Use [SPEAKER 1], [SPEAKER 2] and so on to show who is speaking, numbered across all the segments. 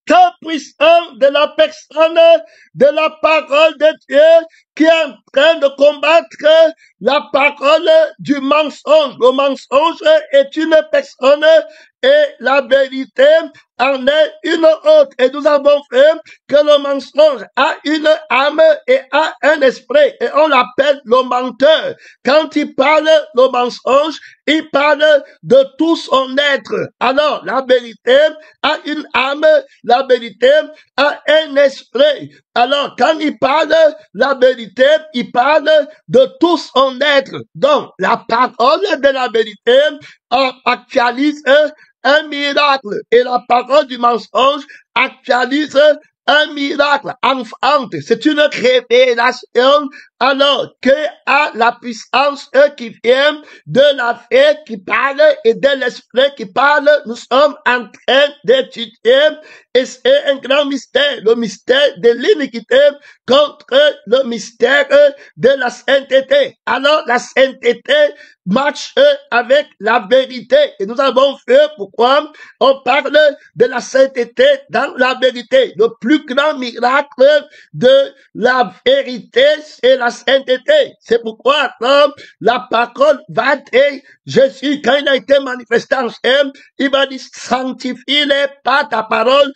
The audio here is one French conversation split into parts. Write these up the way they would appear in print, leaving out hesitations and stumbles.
[SPEAKER 1] Tant puissant de la personne de la parole de Dieu qui est en train de combattre la parole du mensonge. Le mensonge est une personne et la vérité en est une autre. Et nous avons fait que le mensonge a une âme et a un esprit. Et on l'appelle le menteur. Quand il parle le mensonge, il parle de tout son être. Alors, la vérité a une âme, la vérité a un esprit. Alors, quand il parle la vérité, il parle de tout son être. Donc, la parole de la vérité actualise un miracle. Et la parole du mensonge actualise un miracle, enfante. C'est une révélation alors que à la puissance qui vient de la fée qui parle et de l'esprit qui parle, nous sommes en train d'étudier et c'est un grand mystère, le mystère de l'iniquité contre le mystère de la sainteté. Alors la sainteté marche avec la vérité et nous avons fait pourquoi on parle de la sainteté dans la vérité. Le plus grand miracle de la vérité, c'est la sainteté. C'est pourquoi la parole va dire, Jésus, quand il a été manifesté en chair, il va dire, sanctifie-les par ta parole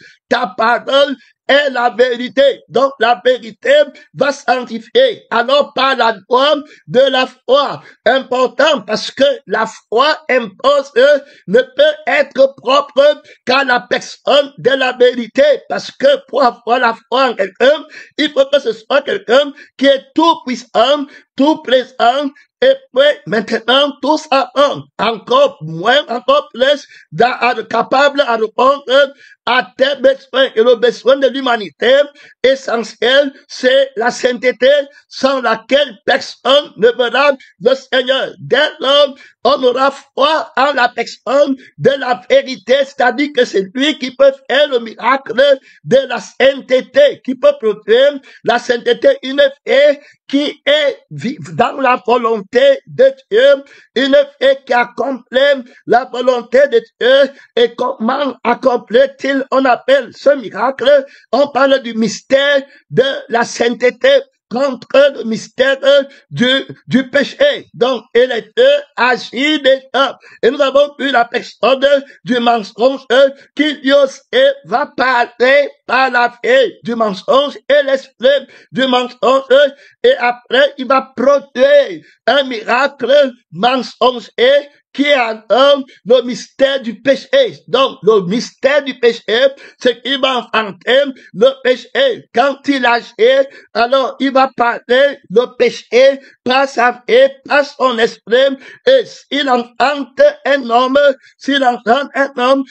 [SPEAKER 1] est la vérité. Donc la vérité va sanctifier. Alors par la loi de la foi, important parce que la foi impose ne peut être propre qu'à la personne de la vérité. Parce que pour avoir la foi en quelqu'un, il faut que ce soit quelqu'un qui est tout puissant, tout présent, et puis maintenant tout ça encore moins, encore plus capable à répondre à tes besoins. Et le besoin de l'humanité essentiel, c'est la sainteté sans laquelle personne ne verra le Seigneur. Dès lors, on aura foi en la personne de la vérité, c'est-à-dire que c'est lui qui peut faire le miracle de la sainteté, qui peut produire la sainteté, une fée qui est dans la volonté de Dieu, une fée qui accomplit la volonté de Dieu. Et comment accomplit-il, on appelle ce miracle, on parle du mystère de la sainteté contre le mystère du péché. Donc, et les deux agissent déjà. Et nous avons vu la personne du mensonge qui lui aussi va parler par la fée du mensonge et l'esprit du mensonge. Et après, il va produire un miracle mensonger qui est le mystère du péché. Donc, le mystère du péché, c'est qu'il va enfanter le péché. Quand il agit, alors il va parler le péché par sa vie, par son esprit. Et s'il enfante un homme,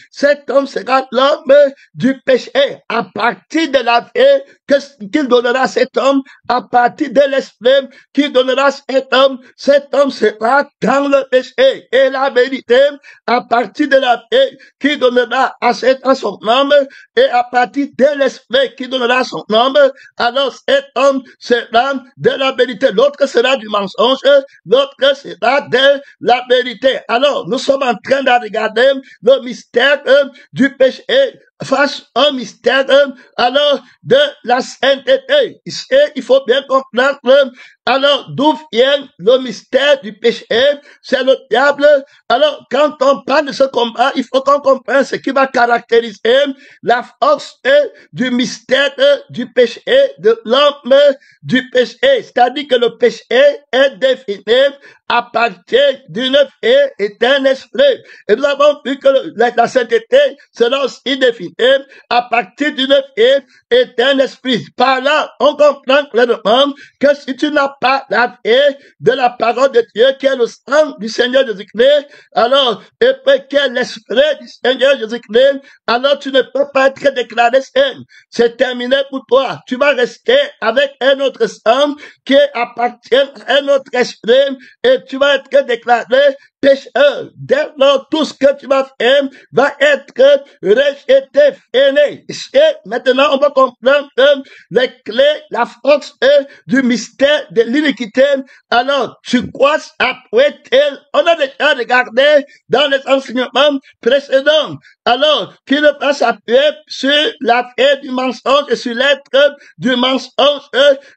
[SPEAKER 1] cet homme sera l'homme du péché. À partir de la vie qu'il donnera à cet homme, à partir de l'esprit qu'il donnera à cet homme sera dans le péché. Et la vérité, à partir de la paix qui donnera à son homme, et à partir de l'esprit qui donnera à son homme, alors cet homme sera de la vérité. L'autre sera du mensonge, l'autre sera de la vérité. Alors, nous sommes en train de regarder le mystère du péché face au mystère alors de la sainteté. Et il faut bien comprendre alors d'où vient le mystère du péché, c'est le diable. Alors quand on parle de ce combat, il faut qu'on comprenne ce qui va caractériser la force du mystère du péché, de l'homme du péché. C'est-à-dire que le péché est défini à partir d'une vie et d'un esprit. Et nous avons vu que la sainteté sera aussi définie à partir d'une vie et d'un esprit. Par là, on comprend clairement que si tu n'as pas la vie de la parole de Dieu, qui est le sang du Seigneur Jésus-Christ, alors, et puis qui est l'esprit du Seigneur Jésus-Christ, alors tu ne peux pas être déclaré saint. C'est terminé pour toi. Tu vas rester avec un autre sang qui appartient à un autre esprit et tu vas être déclaré pécheur. Dès lors, tout ce que tu vas faire va être rejeté, freiné. Et maintenant, on va comprendre les clés, la force du mystère de l'iniquité. Alors, tu crois après tel, on a déjà regardé dans les enseignements précédents. Alors, qu'il ne va s'appuyer sur la fée du mensonge et sur l'être du mensonge,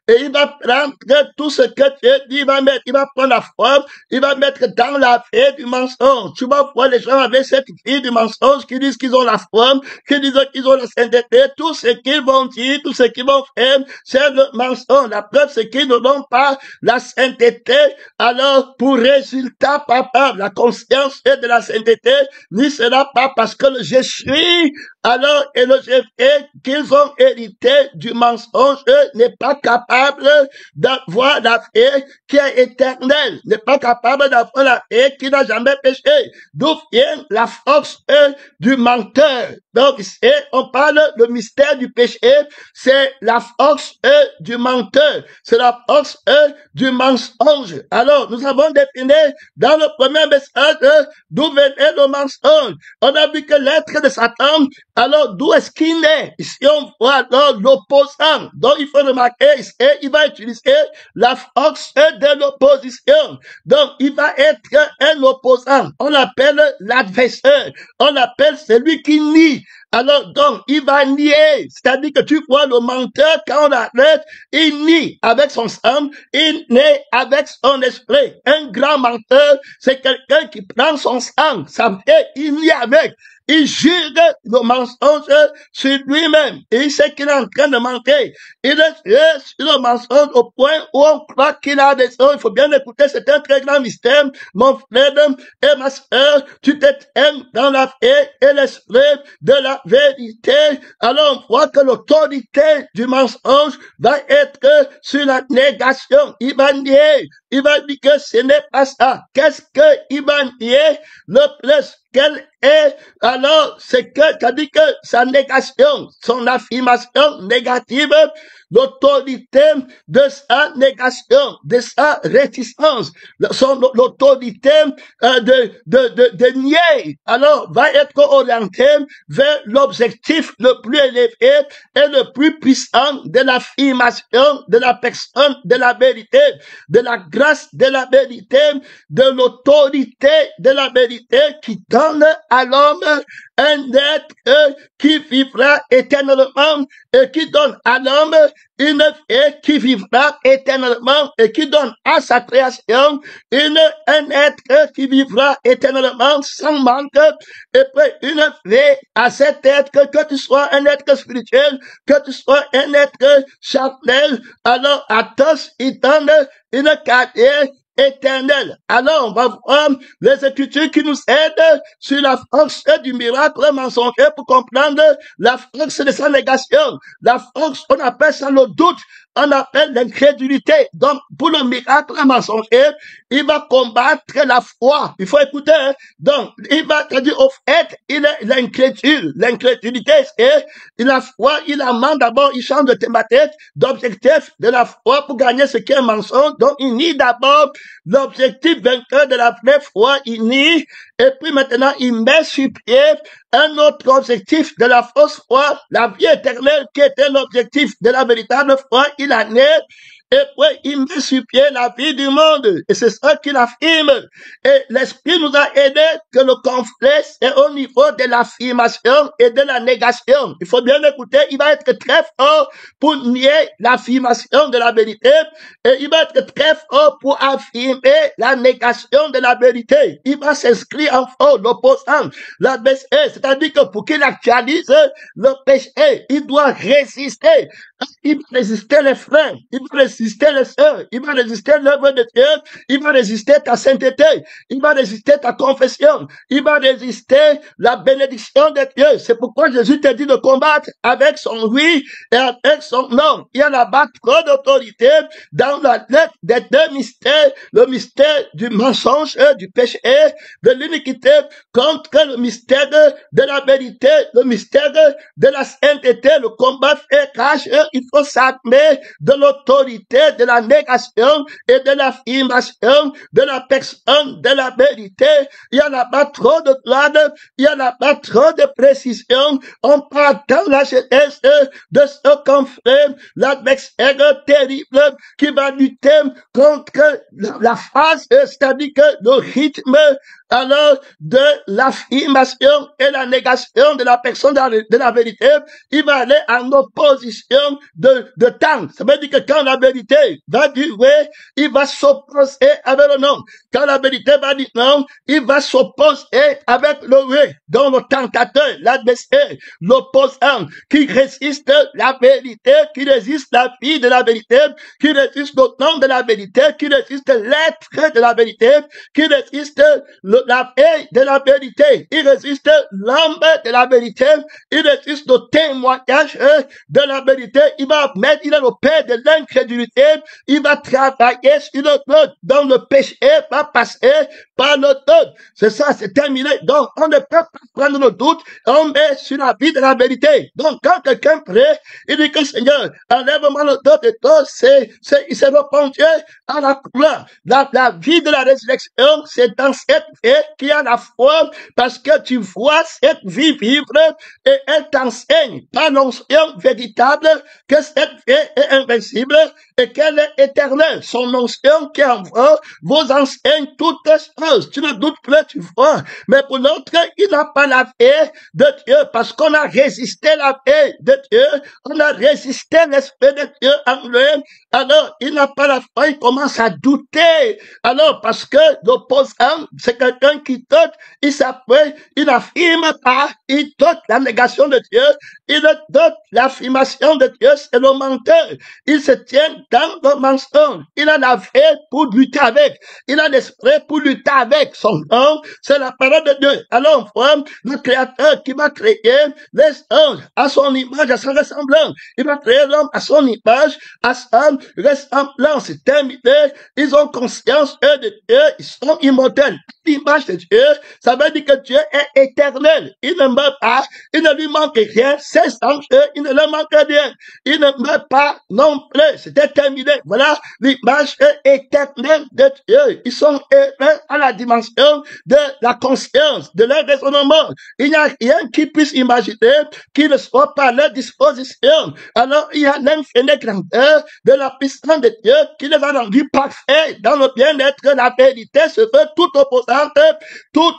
[SPEAKER 1] et il va prendre tout ce que Dieu dit, il va prendre la foi, il va mettre dans la fée du mensonge. Tu vas voir les gens avec cette fille du mensonge qui disent qu'ils ont la foi, qui disent qu'ils ont la sainteté, tout ce qu'ils vont dire, tout ce qu'ils vont faire, c'est le mensonge. La preuve, c'est qu'ils ne donnent pas la sainteté. Alors, pour résultat, papa, la conscience est de la sainteté, ni cela pas parce que je suis, alors, et le fait qu'ils ont hérité du mensonge, n'est pas capable d'avoir la paix qui est éternelle, n'est pas capable d'avoir la paix qui n'a jamais péché. D'où vient la force du menteur? Donc, on parle le mystère du péché, c'est la force du menteur, c'est la force du mensonge. Alors, nous avons défini dans le premier message d'où venait le mensonge. On a vu que l'être de Satan, alors d'où est-ce qu'il est? Ici, on voit l'opposant. Donc, il faut remarquer, il va utiliser la force de l'opposition. Donc, il va être un opposant. On l'appelle l'adversaire. On l'appelle celui qui nie. Alors, donc, il va nier. C'est-à-dire que tu vois le menteur, quand on arrête, il nie avec son sang, il nie avec son esprit. Un grand menteur, c'est quelqu'un qui prend son sang, ça fait, il nie avec. Il jure le mensonge sur lui-même. Et il sait qu'il est en train de mentir. Il est sur le mensonge au point où on croit qu'il a des choses. Il faut bien écouter, c'est un très grand mystère. Mon frère et ma soeur, tu t'aimes dans la paix et l'esprit de la vérité. Alors on voit que l'autorité du mensonge va être sur la négation. Il va nier. Il va dire que ce n'est pas ça. Qu'est-ce qu'il va nier? Le plus quelle est, alors, c'est que, c'est-à-dire que sa négation, son affirmation négative, l'autorité de sa négation, de sa réticence, l'autorité de nier, alors, va être orientée vers l'objectif le plus élevé et le plus puissant de l'affirmation de la personne, de la vérité, de la grâce de la vérité, de l'autorité de la vérité qui donne à l'homme un être qui vivra éternellement et qui donne à l'homme une vie qui vivra éternellement et qui donne à sa création un être qui vivra éternellement sans manque et puis une vie à cet être que tu sois un être spirituel, que tu sois un être charnel, alors à tous il donne une carrière éternel. Alors, on va voir les Écritures qui nous aident sur la force du miracle mensonger pour comprendre la force de sa négation. La force, on appelle ça le doute, on appelle l'incrédulité. Donc, pour le miracle mensonger, il va combattre la foi. Il faut écouter. Hein? Donc, il va te dire, au fait, il est l'incrédule. L'incrédulité, c'est la foi, il amène d'abord, il change de thématique, d'objectif de la foi pour gagner ce qui est mensonge. Donc, il nie d'abord l'objectif vainqueur de la vraie foi, il nie, et puis maintenant, il met sur pied un autre objectif de la fausse foi, la vie éternelle qui était l'objectif de la véritable foi, il en est. Et puis, il met sur pied la vie du monde. Et c'est ça qu'il affirme. Et l'Esprit nous a aidé que le conflit est au niveau de l'affirmation et de la négation. Il faut bien écouter, il va être très fort pour nier l'affirmation de la vérité. Et il va être très fort pour affirmer la négation de la vérité. Il va s'inscrire en fort, l'opposant, l'adversaire. C'est-à-dire que pour qu'il actualise le péché, il doit résister. Il va résister les freins, il va résister les sœurs, il va résister l'œuvre de Dieu, il va résister ta sainteté, il va résister ta confession, il va résister la bénédiction de Dieu. C'est pourquoi Jésus t'a dit de combattre avec son oui et avec son non. Il y a là-bas trop d'autorité dans la lettre des deux mystères, le mystère du mensonge, du péché, de l'iniquité, contre le mystère de la vérité, le mystère de la sainteté, le combat fait cache il faut s'armer de l'autorité, de la négation et de l'affirmation de la personne, de la vérité. Il y en a pas trop de droite, il y en a pas trop de précision. On parle dans la jeunesse de ce qu'on fait, l'adversaire terrible qui va lutter contre la phase, c'est-à-dire que le rythme alors de l'affirmation et la négation de la personne de la vérité, il va aller en opposition de temps. Ça veut dire que quand la vérité va dire oui, il va s'opposer avec le non. Quand la vérité va dire non, il va s'opposer avec le oui. Donc le tentateur, l'adversaire, l'opposant, qui résiste la vérité, qui résiste la vie de la vérité, qui résiste le nom de la vérité, qui résiste l'être de la vérité, qui résiste la paix de la vérité, il résiste l'âme de la vérité, il résiste le témoignage de la vérité, il va mettre, il est le père de l'incrédulité, il va travailler sur le peuple, dans le péché va passer par le doute. C'est ça, c'est terminé. Donc, on ne peut pas prendre le doute, on met sur la vie de la vérité. Donc, quand quelqu'un prie, il dit que Seigneur, enlève-moi le doute et tout, il s'est répondu à la croix. La vie de la résurrection, c'est dans cette vie qui a la foi, parce que tu vois cette vie vivre et elle t'enseigne par l'onction véritable que cette vie est invincible et qu'elle est éternelle. Son onction qui envoie vous enseigne toutes choses. Tu ne doutes plus, tu vois. Mais pour l'autre, il n'a pas la paix de Dieu parce qu'on a résisté la paix de Dieu. On a résisté l'esprit de Dieu en lui. Alors, il n'a pas la foi, il commence à douter. Alors, parce que l'opposant, c'est quelqu'un qui doute, il s'appuie, il n'affirme pas, il doute la négation de Dieu, il doute l'affirmation de Dieu, c'est le menteur. Il se tient dans le mensonge. Il a la vie pour lutter avec. Il a l'esprit pour lutter avec. Son nom, c'est la parole de Dieu. Alors, on voit le Créateur qui va créer les anges à son image, à sa ressemblance. Il va créer l'homme à son image, à sa ressemblance. C'est terminé. Ils ont conscience, eux, de Dieu. Ils sont immortels. L'image de Dieu, ça veut dire que Dieu est éternel. Il ne meurt pas. Il ne lui manque rien. Ses anges, il ne leur manque rien. Il ne meurt pas non plus. C'était terminé. Voilà l'image éternelle de Dieu. Ils sont élevés à la dimension de la conscience, de leur raisonnement. Il n'y a rien qui puisse imaginer qui ne soit pas à leur disposition. Alors, il y a l'infinie grandeur de la puissance de Dieu qui les a rendus parfaits dans le bien-être. La vérité se veut toute opposante, toute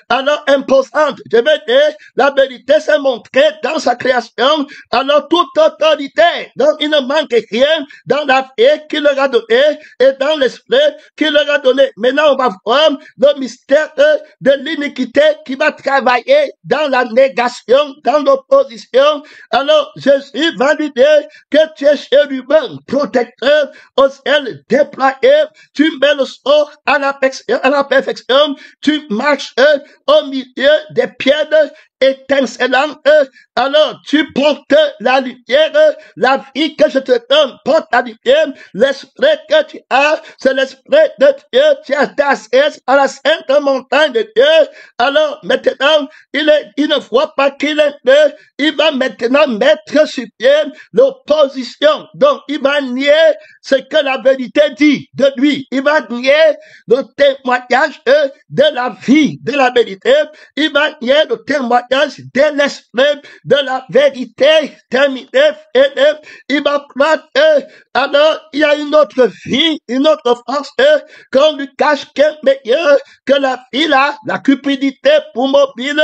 [SPEAKER 1] alors imposante. Je veux dire, la vérité s'est montrée dans sa création. Alors, toute autorité. Donc, il ne manque rien dans la vie qu'il leur a donnée et dans l'esprit qu'il leur a donné. Maintenant, on va voir le mystère de l'iniquité qui va travailler dans la négation, dans l'opposition. Alors, Jésus va lui dire que tu es chérubin, protecteur au ciel déployé, tu mets le sort à la perfection, tu marches au milieu des pierres étincelante, alors tu portes la lumière, la vie que je te donne porte la lumière, l'esprit que tu as, c'est l'esprit de Dieu, tu as t'assises à la sainte montagne de Dieu, alors maintenant, il ne voit pas qu'il est Dieu, il va maintenant mettre sur pied l'opposition, donc il va nier ce que la vérité dit de lui, il va nier le témoignage de la vie, de la vérité, il va nier le témoignage de l'esprit de la vérité terminée, il va croire alors il y a une autre vie, une autre force qu'on lui cache qui est meilleure que la vie là, la cupidité pour mobile,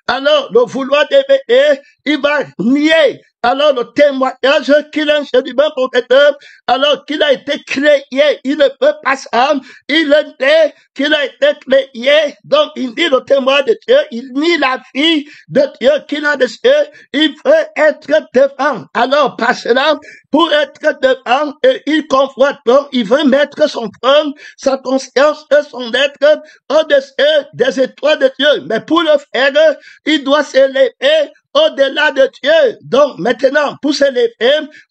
[SPEAKER 1] alors le vouloir d'éveiller, il va nier alors le témoignage qu'il est un chérubin protecteur, alors qu'il a été créé, il ne peut pas ça, il est qu'il a été créé, donc il nie le témoin de Dieu, il nie la vie de Dieu qu'il a de Dieu, il veut être devant, alors par cela, pour être devant, il convoite, donc il veut mettre son trône, sa conscience et son être au-dessus des étoiles de Dieu, mais pour le faire, il doit s'élever au-delà de Dieu. Donc, maintenant, pour s'élever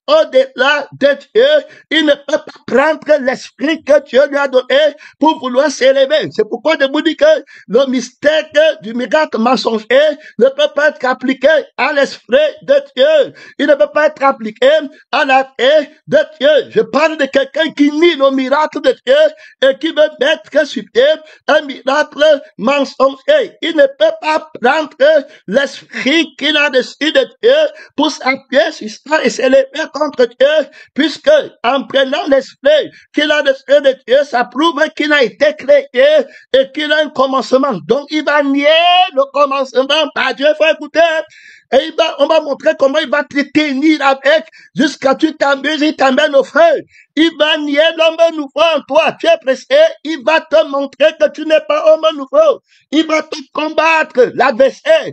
[SPEAKER 1] au-delà de Dieu. Il ne peut pas prendre l'esprit que Dieu lui a donné pour vouloir s'élever. C'est pourquoi je vous dis que le mystère du miracle mensonger ne peut pas être appliqué à l'esprit de Dieu. Il ne peut pas être appliqué à la vie de Dieu. Je parle de quelqu'un qui nie le miracle de Dieu et qui veut mettre sur pied un miracle mensonger. Il ne peut pas prendre l'esprit qu'il a dessus de Dieu pour s'appuyer sur ça et s'élever contre Dieu, puisque en prenant l'esprit qu'il a dessus de Dieu, ça prouve qu'il a été créé et qu'il a un commencement. Donc il va nier le commencement par Dieu. Il faut écouter. Et on va montrer comment il va te tenir avec jusqu'à tu t'amuses, il t'amène au feu. Il va nier l'homme nouveau en toi. Tu es pressé, il va te montrer que tu n'es pas homme nouveau. Il va te combattre, l'adversaire.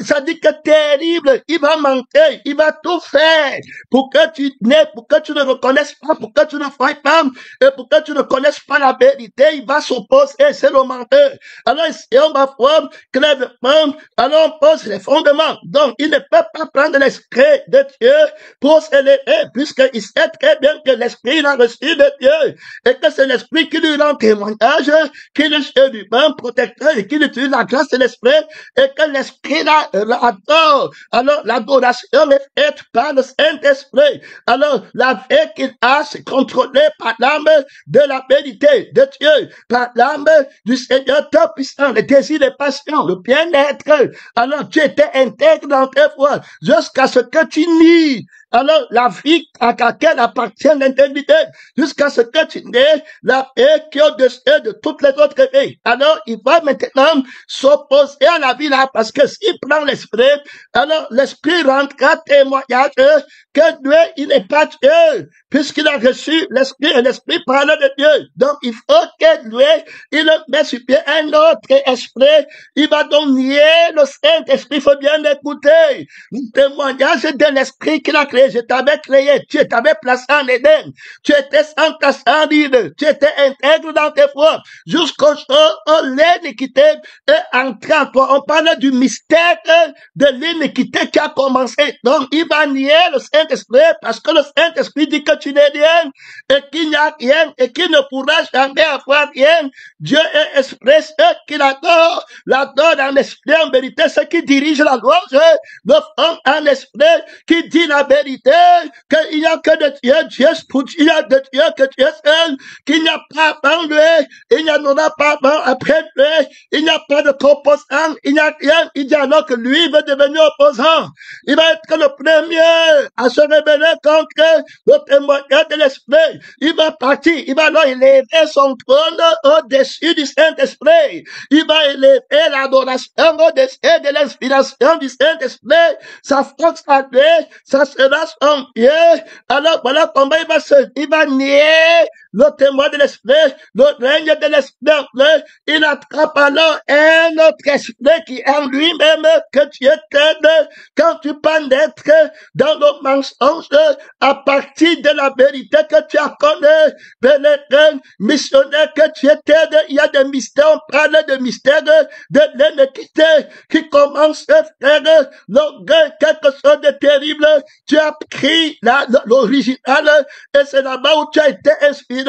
[SPEAKER 1] Ça dit que terrible, il va mentir, il va tout faire pour que tu n'aies, pour que tu ne reconnaisses pas, pour que tu ne fasses pas, et pour que tu ne connaisses pas la vérité. Il va s'opposer, c'est le menteur. Alors ici, on va voir clairement, alors on pose les fondements. Donc, il ne peut pas prendre l'esprit de Dieu pour s'élever, puisqu'il sait très bien que l'esprit il a reçu de Dieu, et que c'est l'esprit qui lui rend témoignage, qui le fait du bon protecteur, et qui utilise la grâce de l'esprit, et que l'esprit l'adore. Alors, l'adoration est faite par le Saint-Esprit. Alors, la vie qu'il a, c'est contrôlé par l'âme de la vérité de Dieu, par l'âme du Seigneur Tout-Puissant, les désirs, les passions, le bien-être. Alors, tu étais intègre dans tes voies, jusqu'à ce que tu nies alors la vie à laquelle appartient l'intégrité, jusqu'à ce que tu n'aies la paix qui est au-dessus de toutes les autres vies. Alors il va maintenant s'opposer à la vie là, parce que s'il prend l'esprit, alors l'esprit rendra témoignage que lui, il n'est pas Dieu, puisqu'il a reçu l'esprit et l'esprit parle de Dieu. Donc il faut que lui, il met sur pied un autre esprit. Il va donc nier le Saint-Esprit. Il faut bien écouter le témoignage de l'esprit qu'il a créé. Je t'avais créé, tu t'avais placé en Éden, tu étais sans tache, sans ride, tu étais intègre dans tes voies, jusqu'au jour où l'iniquité est entrée en toi. On parle du mystère de l'iniquité qui a commencé. Donc, il va nier le Saint-Esprit parce que le Saint-Esprit dit que tu n'es rien et qu'il n'y a rien et qu'il ne pourra jamais avoir rien. Dieu est esprit, ceux qui l'adorent en esprit, en vérité, ceux qui dirigent la louange, le font en esprit, qui dit la vérité, qu'il n'y a que de Dieu, Dieu il y a de Dieu que Dieu seul, qu'il n'y a pas avant lui, il n'y en aura pas avant après lui, il n'y a pas de composant, il n'y a rien, il dit alors que lui veut devenir opposant. Il va être le premier à se révéler contre le témoignage de l'esprit. Il va partir, il va alors élever son trône au-dessus du Saint-Esprit. Il va élever l'adoration au-dessus de l'inspiration du Saint-Esprit. Sa force à lui, ça sera son pied. Alors voilà comment il va nier le témoin de l'esprit, le règne de l'esprit. Il attrape alors un autre esprit qui est en lui-même que tu étais quand tu peux naître dans le mensonge à partir de la vérité que tu as connue, pénétré, missionnaire que tu étais. Il y a des mystères, on parle de mystères de l'iniquité qui commence à faire l'orgueil, quelque chose de terrible. Tu as pris l'original et c'est là-bas où tu as été inspiré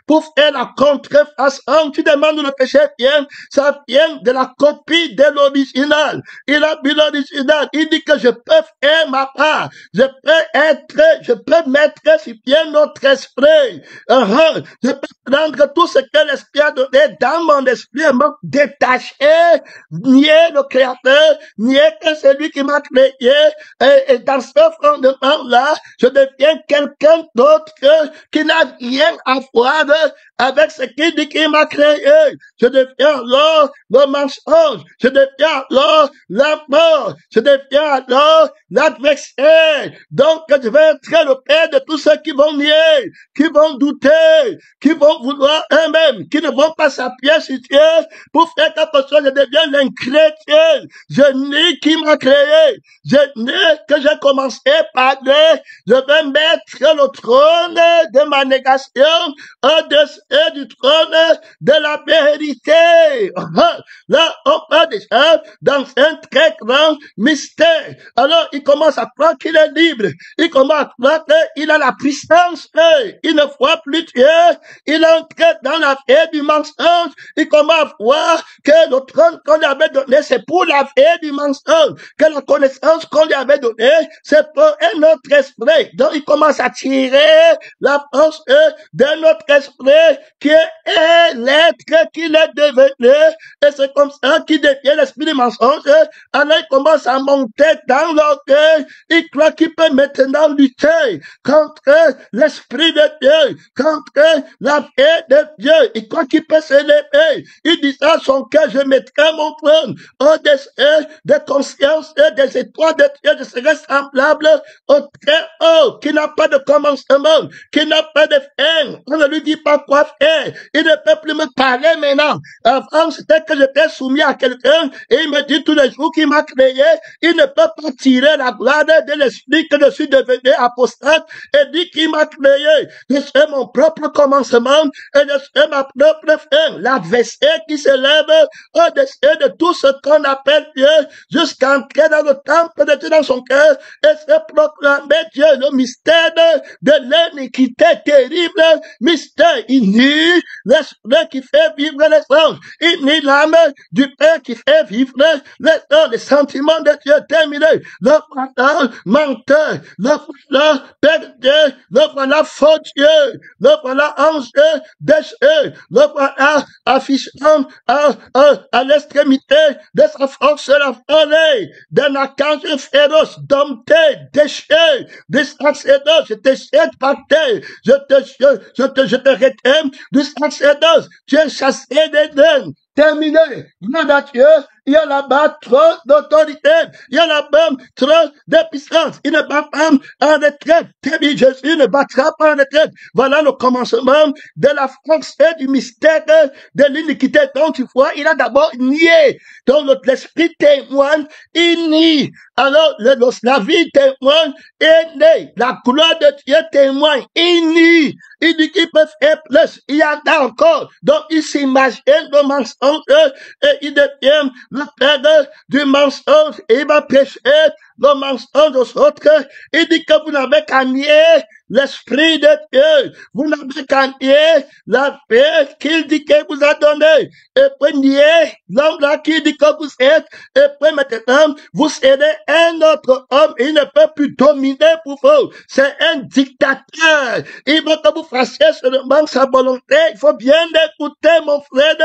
[SPEAKER 1] pour faire la contrefaçon. Tu demandes le péché vient, ça vient de la copie de l'original. Il a vu l'original. Il dit que je peux faire ma part. Je peux mettre sur pied notre esprit. Je peux prendre tout ce que l'esprit a donné dans mon esprit et me détacher, nier le créateur, nier que c'est lui qui m'a créé. Et dans ce fondement-là, je deviens quelqu'un d'autre qui n'a rien à voir avec ce qu'il dit qu'il m'a créé. Je deviens alors le mensonge. Je deviens alors la mort. Je deviens alors l'adversaire. Donc, je vais être le père de tous ceux qui vont nier, qui vont douter, qui vont vouloir eux-mêmes, qui ne vont pas s'appuyer sur Dieu pour faire quelque chose. Je deviens l'incrétien. Je nie qui m'a créé. Je nie que j'ai commencé par lui. Je vais mettre le trône de ma négation au-dessus du trône de la vérité. Là, on parle déjà dans un très grand mystère. Alors, il commence à croire qu'il est libre. Il commence à croire qu'il a la puissance. Il ne voit plus Dieu. Il entre dans la vie du mensonge. Il commence à voir que le trône qu'on lui avait donné, c'est pour la vie du mensonge. Que la connaissance qu'on lui avait donnée, c'est pour un autre esprit. Donc, il commence à tirer la force d'un autre esprit qui est l'être qu'il est devenu. Et c'est comme ça qu'il devient l'esprit du mensonge. Alors, il commence à monter dans l'orgueil. Il croit qu'il peut maintenant lutter contre l'esprit de Dieu, contre la vie de Dieu. Il croit qu'il peut se lever. Il dit à son cœur, je mettrai mon trône au-dessus de conscience et des étoiles de Dieu. Je serai semblable au très haut, qui n'a pas de commencement, qui n'a pas de fin. On ne lui dit pas quoi faire. Il ne peut plus me parler maintenant. Avant, c'était que j'étais soumis à quelqu'un et il me dit tous les jours qu'il m'a créé, il ne peut pas tirer la gloire de l'esprit que je suis devenu apostate et dit qu'il m'a créé. Je suis mon propre commencement et je suis ma propre fin. L'adversaire qui se lève au-dessus de tout ce qu'on appelle Dieu jusqu'à entrer dans le temple de Dieu dans son cœur et se proclamer Dieu, le mystère de l'iniquité terrible, mystère. Il nie l'esprit qui fait vivre les anges. Il nie l'âme du Père qui fait vivre les anges, les sentiments de Dieu terminés. Le voilà menteur, le voilà perdu, le voilà faux Dieu, le voilà ange déchu, le voilà affichant à l'extrémité de sa force la folie, d'un archange féroce, dompté, déchu, des sacerdoces, je te jette par terre, je te rétème du sacerdoce, tu es chassé d'Éden. Terminé. Gloire à Dieu. Il y a là-bas trop d'autorité. Il y a là-bas trop de puissance. Il ne bat pas en retraite. Jésus ne battra pas en retraite. Voilà le commencement de la force et du mystère de l'iniquité. Donc, tu vois, il a d'abord nié. Donc, l'esprit témoigne, il nie. Alors, la vie témoigne, est né. La gloire de Dieu témoigne, il nie. Il dit qu'il peut faire plus. Il y en a encore. Donc, il s'imagine le mensonge et il devient le père du mensonge et il va pécher le mensonge aux autres. Il dit que vous n'avez qu'à nier l'esprit de Dieu. Vous n'avez qu'à nier la paix qu'il dit qu'il vous a donnée. Et puis nier l'homme là qui dit que vous êtes. Et puis maintenant, vous serez un autre homme. Il ne peut plus dominer pour vous. C'est un dictateur. Il veut que vous fassiez seulement sa volonté. Il faut bien écouter, mon frère.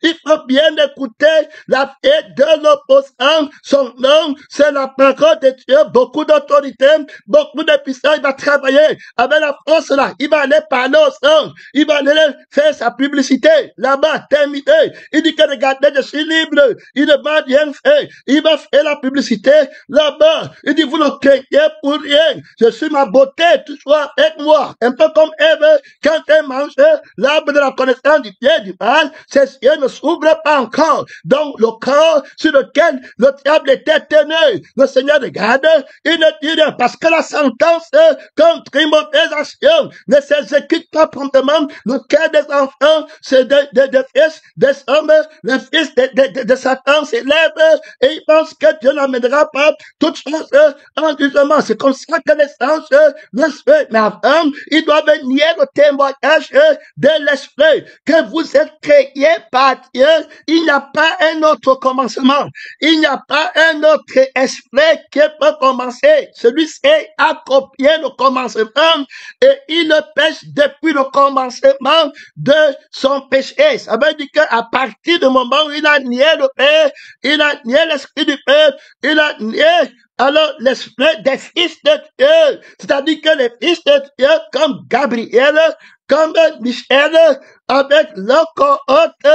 [SPEAKER 1] Il faut bien écouter la paix de l'opposant. Son nom, c'est la parole de Dieu. Beaucoup d'autorité, beaucoup de puissance. Il va travailler avec la force là. Il va aller parler aux hommes. Il va aller faire sa publicité. Là-bas, terminé. Il dit que regardez, je suis libre. Il ne va rien faire. Il va faire la publicité là-bas. Il dit, vous ne craignez pour rien. Je suis ma beauté, toujours avec moi. Un peu comme Ève, quand elle mange l'arbre de la connaissance du bien et du mal, ses yeux ne s'ouvrent pas encore. Donc, le corps sur lequel le diable était tenu, le Seigneur regarde, il ne dit rien, parce que la sentence contre une mauvaise action ne s'exécute pas promptement. Le cœur des enfants, c'est des fils, des hommes, les fils de Satan s'élèvent et ils pensent que Dieu n'amènera pas toutes choses en jugement. C'est comme ça que les anges le fait. Mais avant, ils doivent nier le témoignage de l'esprit, que vous êtes créés par Dieu. Il n'y a pas un autre commencement. Il n'y a pas un autre esprit qui peut commencer. Celui-ci a copié le commencement et il pêche depuis le commencement de son péché. Ça veut dire qu'à partir du moment où il a nié le Père, il a nié l'esprit du Père, il a nié alors l'esprit des fils de Dieu. C'est-à-dire que les fils de Dieu comme Gabriel, comme Michel, avec leur cohorte,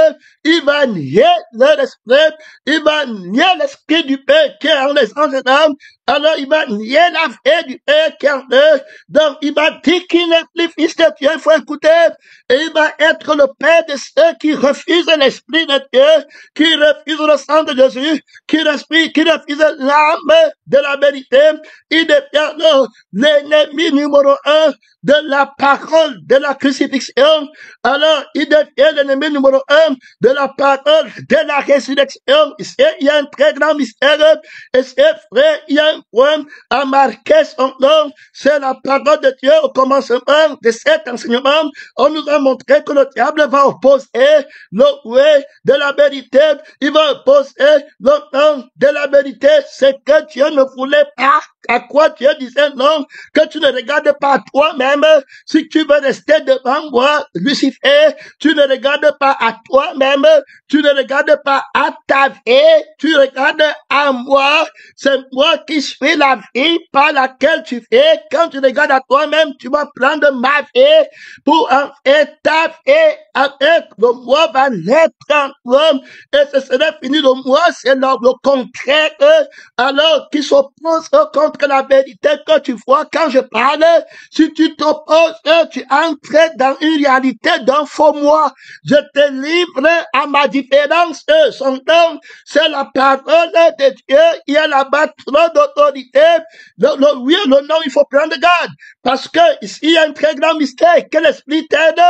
[SPEAKER 1] il va nier leur esprit, il va nier l'esprit du Père qui est en les anges d'âme, alors il va nier la vie du Père qui est en eux, donc il va dire qu'il n'est plus fils de Dieu, il faut écouter, et il va être le Père de ceux qui refusent l'esprit de Dieu, qui refusent le sang de Jésus, qui refusent l'âme de la vérité, il devient l'ennemi numéro 1 de la parole de la crucifixion. Alors, il devient l'ennemi numéro 1 de la parole de la résurrection. Il y a un très grand mystère. Et c'est vrai, il y a un point à marquer son nom. C'est la parole de Dieu au commencement de cet enseignement. On nous a montré que le diable va opposer le oui de la vérité. Il va opposer le non de la vérité. C'est que Dieu ne voulait pas. À quoi Dieu disait non, que tu ne regardes pas toi-même. Si tu veux rester devant moi, Lucifer, tu ne regardes pas à toi-même, tu ne regardes pas à ta vie, tu regardes à moi. C'est moi qui suis la vie par laquelle tu fais. Quand tu regardes à toi-même, tu vas prendre ma vie pour en faire ta vie. Avec le moi va naître en l'homme et ce sera fini. Le moi, c'est le concret. Alors, qui s'oppose contre la vérité que tu vois quand je parle. Si tu t'opposes, tu entres dans une réalité d'un faux moi. Je te livre à ma différence. Son nom, c'est la parole de Dieu. Il y a là-bas trop d'autorité. Oui, le nom, il faut prendre garde. Parce que ici, il y a un très grand mystère. Que l'Esprit t'aide.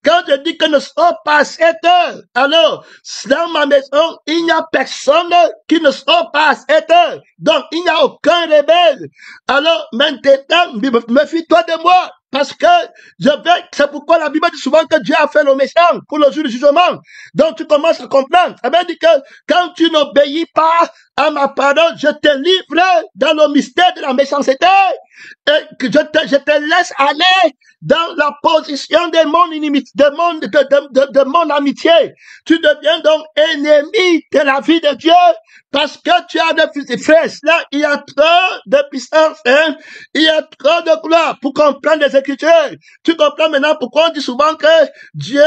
[SPEAKER 1] Quand je dis que ne sera pas à 7 heures, alors, dans ma maison, il n'y a personne qui ne sera pas à 7 heures. Donc, il n'y a aucun rebelle. Alors, maintenant, méfie-toi de moi. Parce que c'est pourquoi la Bible dit souvent que Dieu a fait le méchant pour le jour du jugement. Donc, tu commences à comprendre. Ça veut dire que quand tu n'obéis pas à ma parole, je te livre dans le mystère de la méchanceté. Et que je te laisse aller dans la position de mon inimitié, de mon amitié. Tu deviens donc ennemi de la vie de Dieu parce que tu as des frères. Là, il y a trop de puissance, hein? Il y a trop de gloire pour comprendre les Écritures. Tu comprends maintenant pourquoi on dit souvent que Dieu,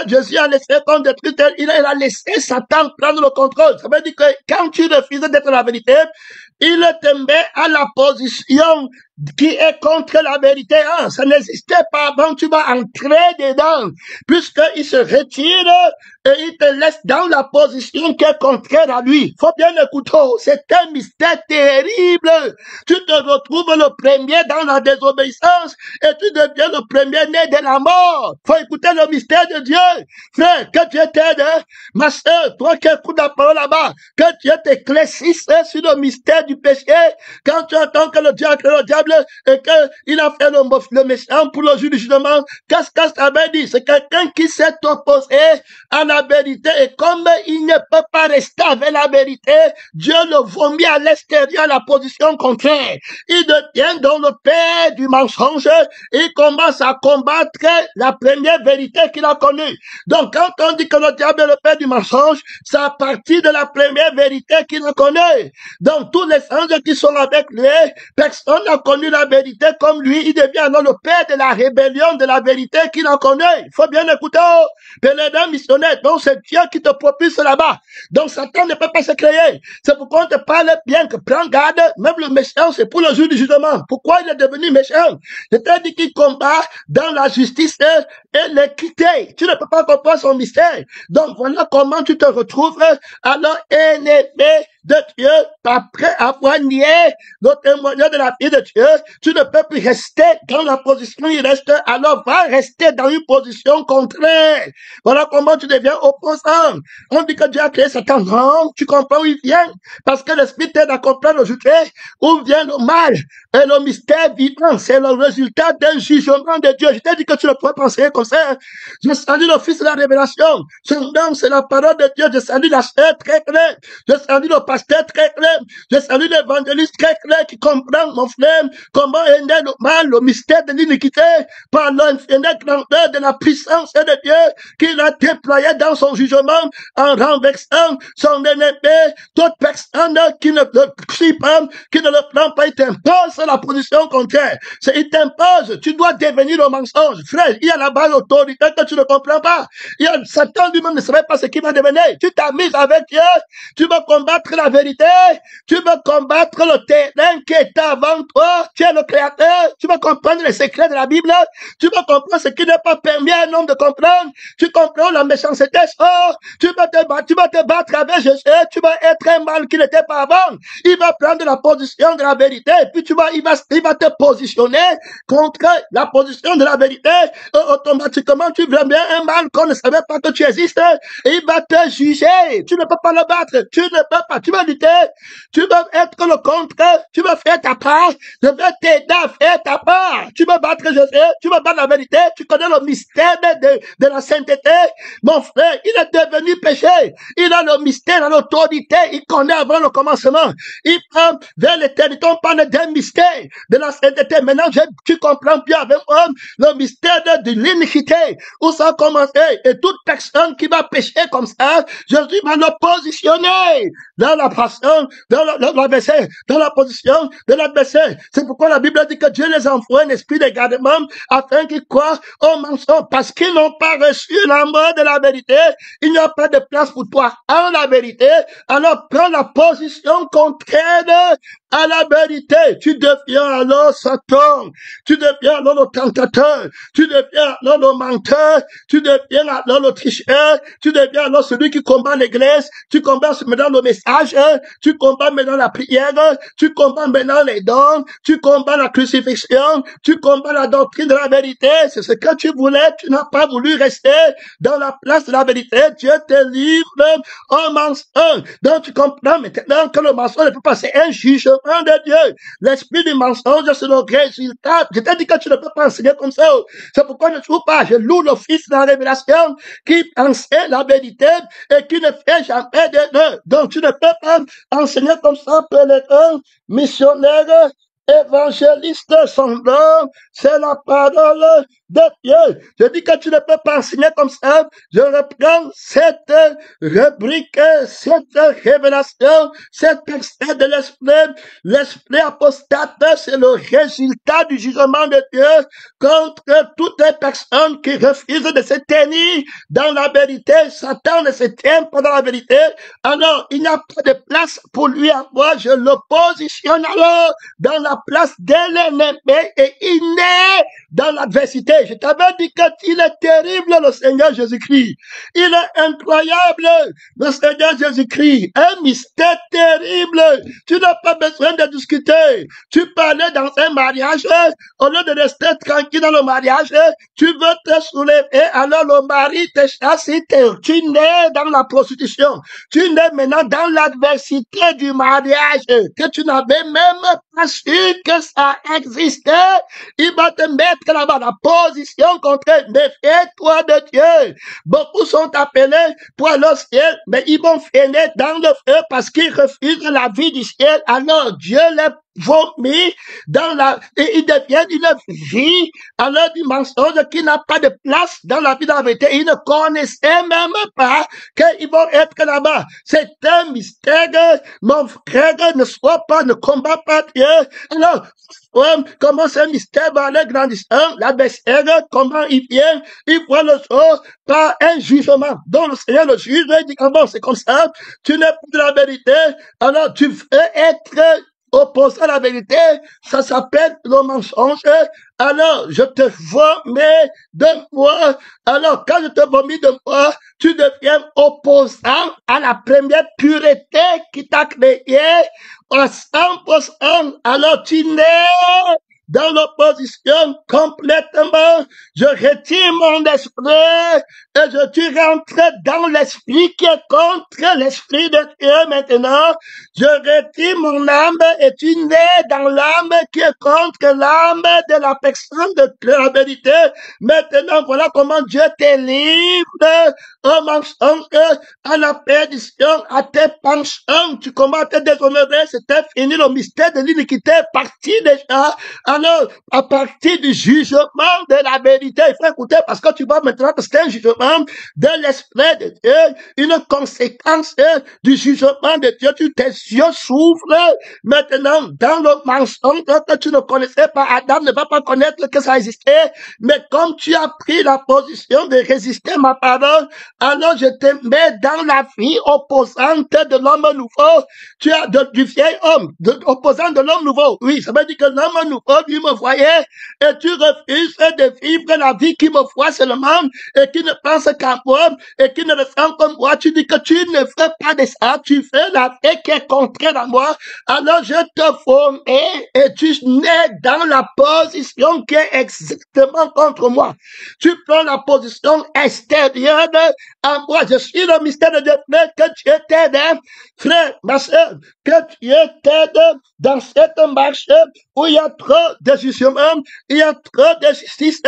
[SPEAKER 1] Jésus a laissé comme des trucs, il a laissé Satan prendre le contrôle. Ça veut dire que quand tu refuses d'être la vérité, il te met à la position qui est contre la vérité. Ça n'existait pas avant, tu vas entrer dedans, puisqu'il se retire et il te laisse dans la position qui est contraire à lui. Faut bien écouter, c'est un mystère terrible. Tu te retrouves le premier dans la désobéissance et tu deviens le premier né de la mort. Faut écouter le mystère de Dieu. Frère, que Dieu t'aide, ma soeur, toi qui écoutes la parole là-bas, que Dieu t'éclaircisse sur le mystère du péché. Quand tu entends que le diable et qu'il a fait le méchant pour le jour du jugement, qu'est-ce que ça veut dire? C'est quelqu'un qui s'est opposé à la vérité et comme il ne peut pas rester avec la vérité, Dieu le vomit à l'extérieur, la position contraire. Il devient donc le père du mensonge et il commence à combattre la première vérité qu'il a connue. Donc quand on dit que le diable est le père du mensonge, c'est à partir de la première vérité qu'il a connue. Donc tous les anges qui sont avec lui, personne n'a connu la vérité comme lui. Il devient alors le père de la rébellion de la vérité qu'il a connue. Il faut bien écouter. Pèlerin missionnaire, donc c'est Dieu qui te propulse là-bas. Donc Satan ne peut pas se créer. C'est pourquoi on te parle bien que prends garde, même le méchant, c'est pour le jour du jugement. Pourquoi il est devenu méchant? C'est-à-dire qu'il combat dans la justice et l'équité. Tu ne peux pas comprendre son mystère. Donc voilà comment tu te retrouves alors ennemi de Dieu, après avoir nié le témoignage de la vie de Dieu, tu ne peux plus rester dans la position où il reste, alors va rester dans une position contraire. Voilà comment tu deviens opposant. On dit que Dieu a créé Satan. Non, tu comprends où il vient? Parce que l'Esprit t'aide à comprendre aujourd'hui où vient le mal. Et le mystère vivant, c'est le résultat d'un jugement de Dieu. Je t'ai dit que tu ne peux penser comme ça. Je salue le Fils de la révélation. Son nom, c'est la parole de Dieu. Je salue la sœur très claire. Je salue le pasteur très clair. Je salue l'évangéliste très clair qui comprend, mon frère, comment est né le mal, le mystère de l'iniquité, par l'infinite grandeur de la puissance de Dieu qu'il a déployé dans son jugement en renversant son ennemi. Toute personne qui ne le suit pas, qui ne le prend pas, il t'impose la position contraire. Il t'impose, tu dois devenir le mensonge. Frère, il y a là-bas quelle autorité que tu ne comprends pas. Satan lui-même ne savait pas ce qu'il va devenir. Tu t'as mis avec Dieu, tu veux combattre la vérité, tu veux combattre le terrain qui est avant toi, tu es le créateur, tu veux comprendre les secrets de la Bible, tu veux comprendre ce qui n'est pas permis à un homme de comprendre, tu comprends la méchanceté, tu vas te battre avec Jésus, tu vas être un mal qui n'était pas avant, il va prendre la position de la vérité, et puis il va te positionner contre la position de la vérité, automatiquement tu deviens un mal qu'on ne savait pas que tu existes, et il va te juger, tu ne peux pas le battre, tu ne peux pas, tu vas lutter, tu veux être le contre, tu veux faire ta part, je vais t'aider à faire ta part, tu veux battre Jésus, tu veux battre la vérité, tu connais le mystère de la sainteté, mon frère, il est devenu péché, il a le mystère, l'autorité, il connaît avant le commencement, il prend vers l'éternité, on parle d'un mystère de la sainteté, maintenant tu comprends bien avec moi le mystère de l'iniquité, où ça a commencé, et toute personne qui va pécher comme ça, Jésus va le positionner dans la passion, dans l'adversaire, dans la position de l'adversaire. C'est pourquoi la Bible dit que Dieu les envoie un esprit d'égarement afin qu'ils croient au mensonge, parce qu'ils n'ont pas reçu l'amour de la vérité. Il n'y a pas de place pour toi en la vérité. Alors prends la position contraire à la vérité. Tu deviens alors Satan, tu deviens alors le tentateur, tu deviens alors le menteur, tu deviens alors le tricheur, tu deviens alors celui qui combat l'église, tu combats maintenant le message, tu combats maintenant la prière, tu combats maintenant les dons, tu combats la crucifixion, tu combats la doctrine de la vérité. C'est ce que tu voulais, tu n'as pas voulu rester dans la place de la vérité. Dieu te livre au mensonge. Donc tu comprends maintenant que le mensonge ne peut pas, c'est un jugement de Dieu. L'esprit du mensonge, c'est le résultat. Je t'ai dit que tu ne peux pas enseigner comme ça. C'est pourquoi je ne trouve pas. Je loue le Fils de la révélation qui enseigne la vérité et qui ne fait jamais d'erreur. Donc tu ne peux pas enseigner comme ça, pèlerin, missionnaire, évangéliste, son nom, c'est la parole de Dieu. Je dis que tu ne peux pas enseigner comme ça. Je reprends cette rubrique, cette révélation, cet extrait de l'esprit. L'esprit apostate, c'est le résultat du jugement de Dieu contre toutes les personnes qui refusent de se tenir dans la vérité. Satan ne se tient pas dans la vérité. Alors, il n'y a pas de place pour lui à moi. Je le positionne alors dans la place de l'ennemi et il naît dans l'adversité. Je t'avais dit qu'il est terrible, le Seigneur Jésus-Christ. Il est incroyable, le Seigneur Jésus-Christ. Un mystère terrible. Tu n'as pas besoin de discuter. Tu parlais dans un mariage, au lieu de rester tranquille dans le mariage, tu veux te soulever, alors le mari te chasse, tu nais dans la prostitution. Tu nais maintenant dans l'adversité du mariage, que tu n'avais même pas su que ça existait. Il va te mettre là-bas la position contre méfie-toi de Dieu. Beaucoup sont appelés pour le ciel, mais ils vont finir dans le feu parce qu'ils refusent la vie du ciel. Alors Dieu les vomit dans et ils deviennent une vie alors du mensonge qui n'a pas de place dans la vie de la vérité. Ils ne connaissaient même pas qu'ils vont être là-bas. C'est un mystère. Mon frère, ne sois pas, ne combat pas Dieu. Alors, comment ce mystère va aller grandissant, l'adversaire, comment il vient, il voit le jour par un jugement. Donc le Seigneur, le juge, il dit, bon, c'est comme ça, tu n'es pas de la vérité, alors tu veux être opposé à la vérité, ça s'appelle le mensonge. Alors, je te vomis de moi. Alors, quand je te vomis de moi, tu deviens opposant à la première pureté qui t'a créé à 100%. Alors, tu nais dans l'opposition complètement. Je retire mon esprit et tu rentres dans l'esprit qui est contre l'esprit de Dieu maintenant. Je retire mon âme et tu nais dans l'âme qui est contre l'âme de la personne de la vérité. Maintenant, voilà comment Dieu te livre au mensonge, à la perdition, à tes penchants. Tu commences à te déshonorer, c'était fini, le mystère de l'iniquité est parti déjà en Alors, à partir du jugement de la vérité, il faut écouter parce que tu vois maintenant que c'est un jugement de l'Esprit de Dieu, une conséquence du jugement de Dieu. Tes yeux s'ouvrent maintenant dans le mensonge que tu ne connaissais pas. Adam ne va pas connaître que ça existait, mais comme tu as pris la position de résister à ma parole, alors je te mets dans la vie opposante de l'homme nouveau. Tu as du vieil homme, opposant de l'homme nouveau. Oui, ça veut dire que l'homme nouveau, lui me voyait, et tu refuses de vivre la vie qui me voit seulement, et qui ne pense qu'à moi, et qui ne ressent comme moi. Tu dis que tu ne fais pas de ça, tu fais la vie qui est contraire à moi. Alors je te forme et tu nais dans la position qui est exactement contre moi. Tu prends la position extérieure à moi. Je suis le mystère de Dieu, frère, que Dieu t'aide, frère, ma soeur, que Dieu t'aide dans cette marche où il y a trop de jugement, il y a trop de justice,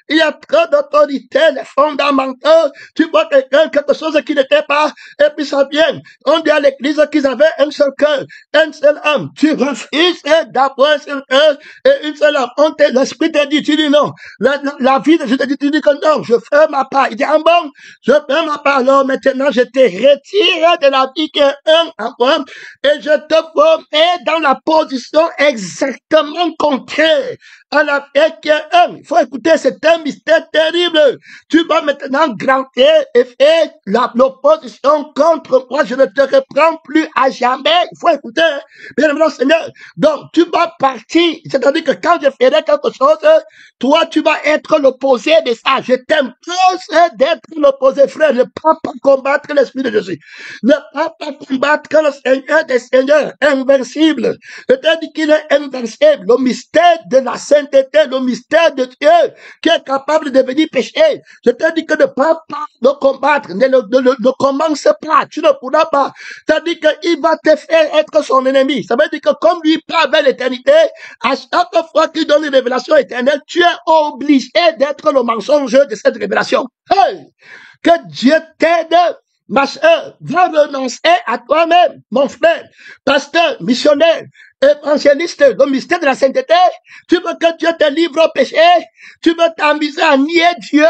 [SPEAKER 1] il y a trop d'autorité, les fondamentaux. Tu vois quelqu'un, quelque chose qui n'était pas, et puis ça vient. On dit à l'église qu'ils avaient un seul cœur, un seul âme. Tu refuses d'avoir un seul cœur et une seule âme. L'esprit te dit, tu dis non. La vie, je te dis, tu dis que non, je fais ma part. Il dit, ah bon, je fais ma part. Alors maintenant, je te retire de la vie qui est un à moi et je te mets dans la position exactement contraire à la vie qui est un. Il faut écouter, c'est un mystère terrible. Tu vas maintenant grandir et faire l'opposition contre moi. Je ne te reprends plus à jamais. Il faut écouter, bien évidemment, Seigneur. Donc, tu vas partir. C'est-à-dire que quand je ferai quelque chose, toi, tu vas être l'opposé de ça. Je t'impose d'être l'opposé, frère. Ne pas combattre l'Esprit de Jésus. Ne pas combattre le Seigneur des Seigneurs, invincible. C'est-à-dire qu'il est invincible. Le mystère de la sainteté, le mystère de Dieu qui est capable de devenir péché. C'est-à-dire que ne pas le combattre, ne commence pas. Tu ne pourras pas. C'est-à-dire qu'il va te faire être son ennemi. Ça veut dire que comme lui parle l'éternité, à chaque fois qu'il donne une révélation éternelle, tu es obligé d'être le mensonge de cette révélation. Hey! Que Dieu t'aide, ma soeur, va renoncer à toi-même, mon frère, pasteur, missionnaire, évangéliste, le mystère de la sainteté. Tu veux que Dieu te livre au péché, tu veux t'amuser à nier Dieu,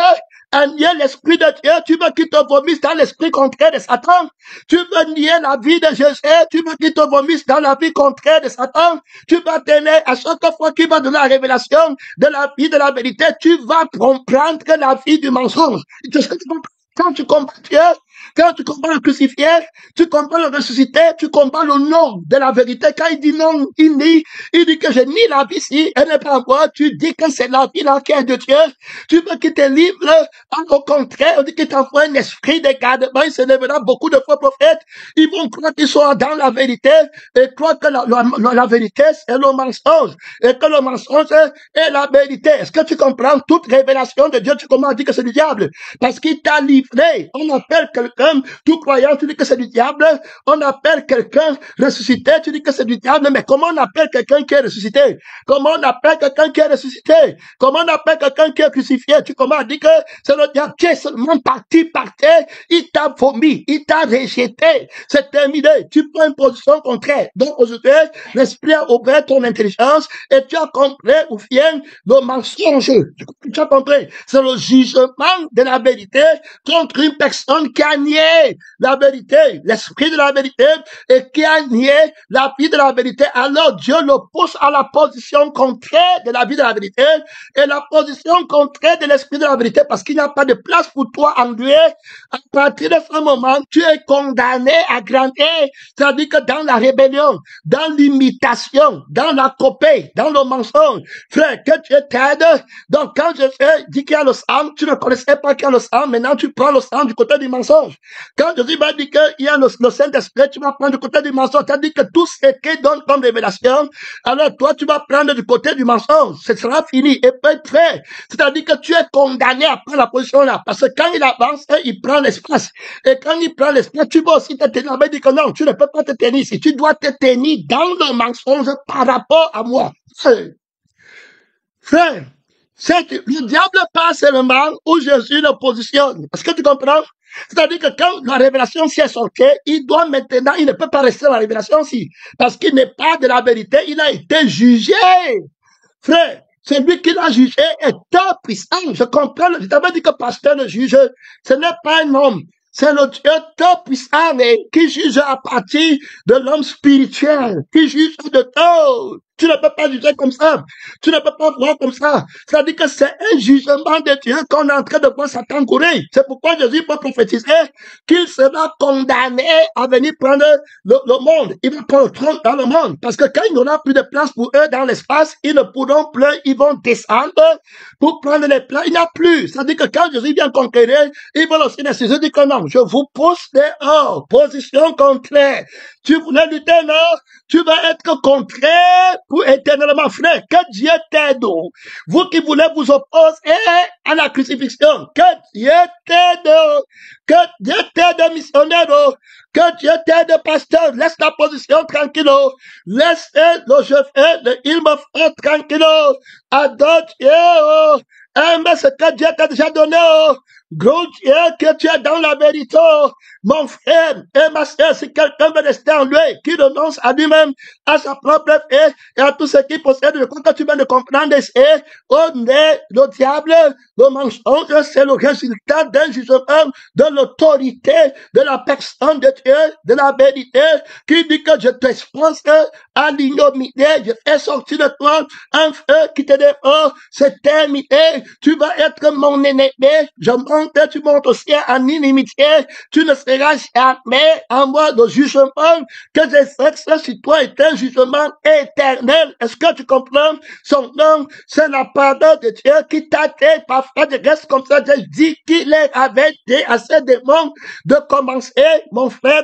[SPEAKER 1] à nier l'Esprit de Dieu, tu veux qu'il te vomisse dans l'esprit contraire de Satan, tu veux nier la vie de Jésus, tu veux qu'il te vomisse dans la vie contraire de Satan, tu vas tenir à chaque fois qu'il va donner la révélation de la vie de la vérité, tu vas comprendre la vie du mensonge. Quand tu comprends Dieu, quand tu comprends le crucifié, tu comprends le ressuscité, tu comprends le nom de la vérité. Quand il dit non, il dit que je nie la vie ici, elle n'est pas moi. Tu dis que c'est la vie là qui est de Dieu. Tu veux qu'il te livre, au contraire, on dit qu'il t'envoie un esprit de gardement. Il se lèvera beaucoup de faux prophètes. Ils vont croire qu'ils sont dans la vérité et croire que la vérité c'est le mensonge et que le mensonge est la vérité. Est-ce que tu comprends? Toute révélation de Dieu, tu commences à dire que c'est du diable parce qu'il t'a livré. On appelle quelqu'un tout croyant, tu dis que c'est du diable. On appelle quelqu'un ressuscité, tu dis que c'est du diable. Mais comment on appelle quelqu'un qui est ressuscité? Comment on appelle quelqu'un qui est ressuscité? Comment on appelle quelqu'un qui est crucifié? Tu commences à dire que c'est le diable qui est seulement parti par terre. Il t'a vomi, il t'a rejeté. C'est terminé. Tu prends une position contraire. Donc aujourd'hui, l'Esprit a ouvert ton intelligence et tu as compris où vient le mensonge. Tu as compris? C'est le jugement de la vérité contre une personne qui a nié la vérité, l'esprit de la vérité, et qui a nié la vie de la vérité. Alors Dieu le pousse à la position contraire de la vie de la vérité et la position contraire de l'esprit de la vérité parce qu'il n'y a pas de place pour toi en Dieu. À partir de ce moment, tu es condamné à grandir. C'est-à-dire que dans la rébellion, dans l'imitation, dans la copie, dans le mensonge, frère, que Dieu t'aide. Donc quand je dis qu'il y a le sang, tu ne connaissais pas qu'il y a le sang, maintenant tu prends le sang du côté du mensonge. Quand Jésus va dire qu'il y a le Saint-Esprit, tu vas prendre du côté du mensonge. C'est-à-dire que tout ce qu'il donne comme révélation, alors toi, tu vas prendre du côté du mensonge. Ce sera fini et peut être fait. C'est-à-dire que tu es condamné à prendre la position là. Parce que quand il avance, il prend l'espace. Et quand il prend l'espace, tu vas aussi te tenir. Il dit que non, tu ne peux pas te tenir ici. Tu dois te tenir dans le mensonge par rapport à moi. Frère, le diable passe seulement où Jésus le positionne. Est-ce que tu comprends? C'est-à-dire que quand la révélation s'y est sortie, il doit maintenant, il ne peut pas rester dans la révélation si, parce qu'il n'est pas de la vérité, il a été jugé. Frère, c'est lui qui l'a jugé est un puissant. Je comprends. Je t'avais dit que pasteur le juge, ce n'est pas un homme. C'est le Dieu tout puissant qui juge à partir de l'homme spirituel, qui juge de tout. Tu ne peux pas juger comme ça. Tu ne peux pas voir comme ça. C'est-à-dire que c'est un jugement de Dieu qu'on est en train de voir Satan courir. C'est pourquoi Jésus peut prophétiser qu'il sera condamné à venir prendre le monde. Il va prendre le trône dans le monde. Parce que quand il n'y aura plus de place pour eux dans l'espace, ils ne pourront plus, ils vont descendre pour prendre les places. Il n'y a plus. C'est-à-dire que quand Jésus vient conquérir, ils vont aussi décider. Je dis que non, je vous pousse dehors. Position contraire. Tu voulais lutter, non? Tu vas être contraire pour éternellement, frère. Que Dieu t'aide. Vous qui voulez vous opposer à la crucifixion. Que Dieu t'aide. Que Dieu t'aide, missionnaire. Que Dieu t'aide, pasteur. Laisse la position tranquille. Laisse le chef, le il me fait tranquille. Adore Dieu. Mais ce que Dieu t'a déjà donné. Gros Dieu, que tu es dans la vérité. Mon frère et ma soeur, si quelqu'un veut rester en lui, qui renonce à lui-même, à sa propre vie et à tout ce qu'il possède, je crois que tu viens de comprendre, c'est on est le diable, le mensonge, c'est le résultat d'un jugement de l'autorité, de la personne de Dieu, de la vérité, qui dit que je t'expose à l'ignominie, je fais sortir de toi un feu qui te défend, c'est terminé, tu vas être mon ennemi, je monte, tu montes aussi en inimitié, tu ne seras jamais en moi de jugement que j'exerce sur toi est un jugement éternel. Est-ce que tu comprends? Son nom, c'est la pardon de Dieu qui t'a fait parfois de reste comme ça. Je dis qu'il avait dit à ces démons de commencer, mon frère,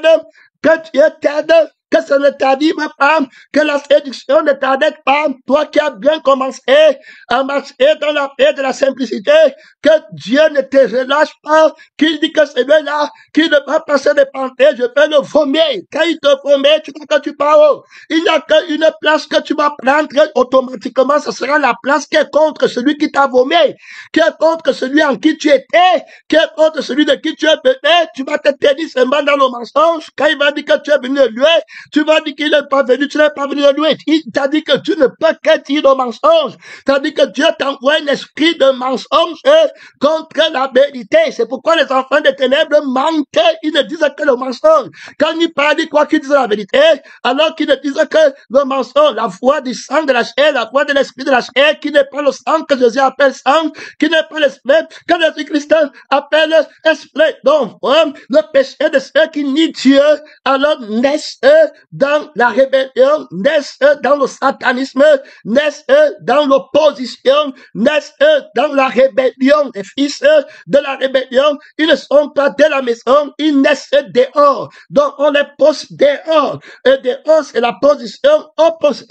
[SPEAKER 1] que Dieu t'aide. Que ce ne t'arrive pas, que la séduction ne t'arrête pas, toi qui as bien commencé à marcher dans la paix de la simplicité, que Dieu ne te relâche pas, qu'il dit que celui-là qui ne va pas se répandre, je vais le vomir. Quand il te vomit, tu crois que tu pars. Il n'y a qu'une place que tu vas prendre automatiquement, ce sera la place qui est contre celui qui t'a vomi, qui est contre celui en qui tu étais, qui est contre celui de qui tu es venu. Tu vas te tenir seulement dans le mensonge. Quand il va dire que tu es venu lui, tu vas dire qu'il n'est pas venu, tu n'es pas venu de lui. Il t'a dit que tu ne peux que dire le mensonge. T'as dit que Dieu t'envoie un esprit de mensonge contre la vérité. C'est pourquoi les enfants des ténèbres mentent, ils ne disent que le mensonge. Quand ils parlent, ils croient qu'ils disent la vérité, alors qu'ils ne disent que le mensonge. La voix du sang de la chair, la voix de l'esprit de la chair, qui n'est pas le sang que Jésus appelle sang, qui n'est pas l'esprit que Jésus-Christ appelle esprit. Donc, le péché de ceux qui nient Dieu, alors naissent dans la rébellion, naissent dans le satanisme, naissent dans l'opposition, naissent dans la rébellion. Les fils de la rébellion, ils ne sont pas de la maison, ils naissent dehors. Donc on les pose dehors. Et dehors, c'est la position opposée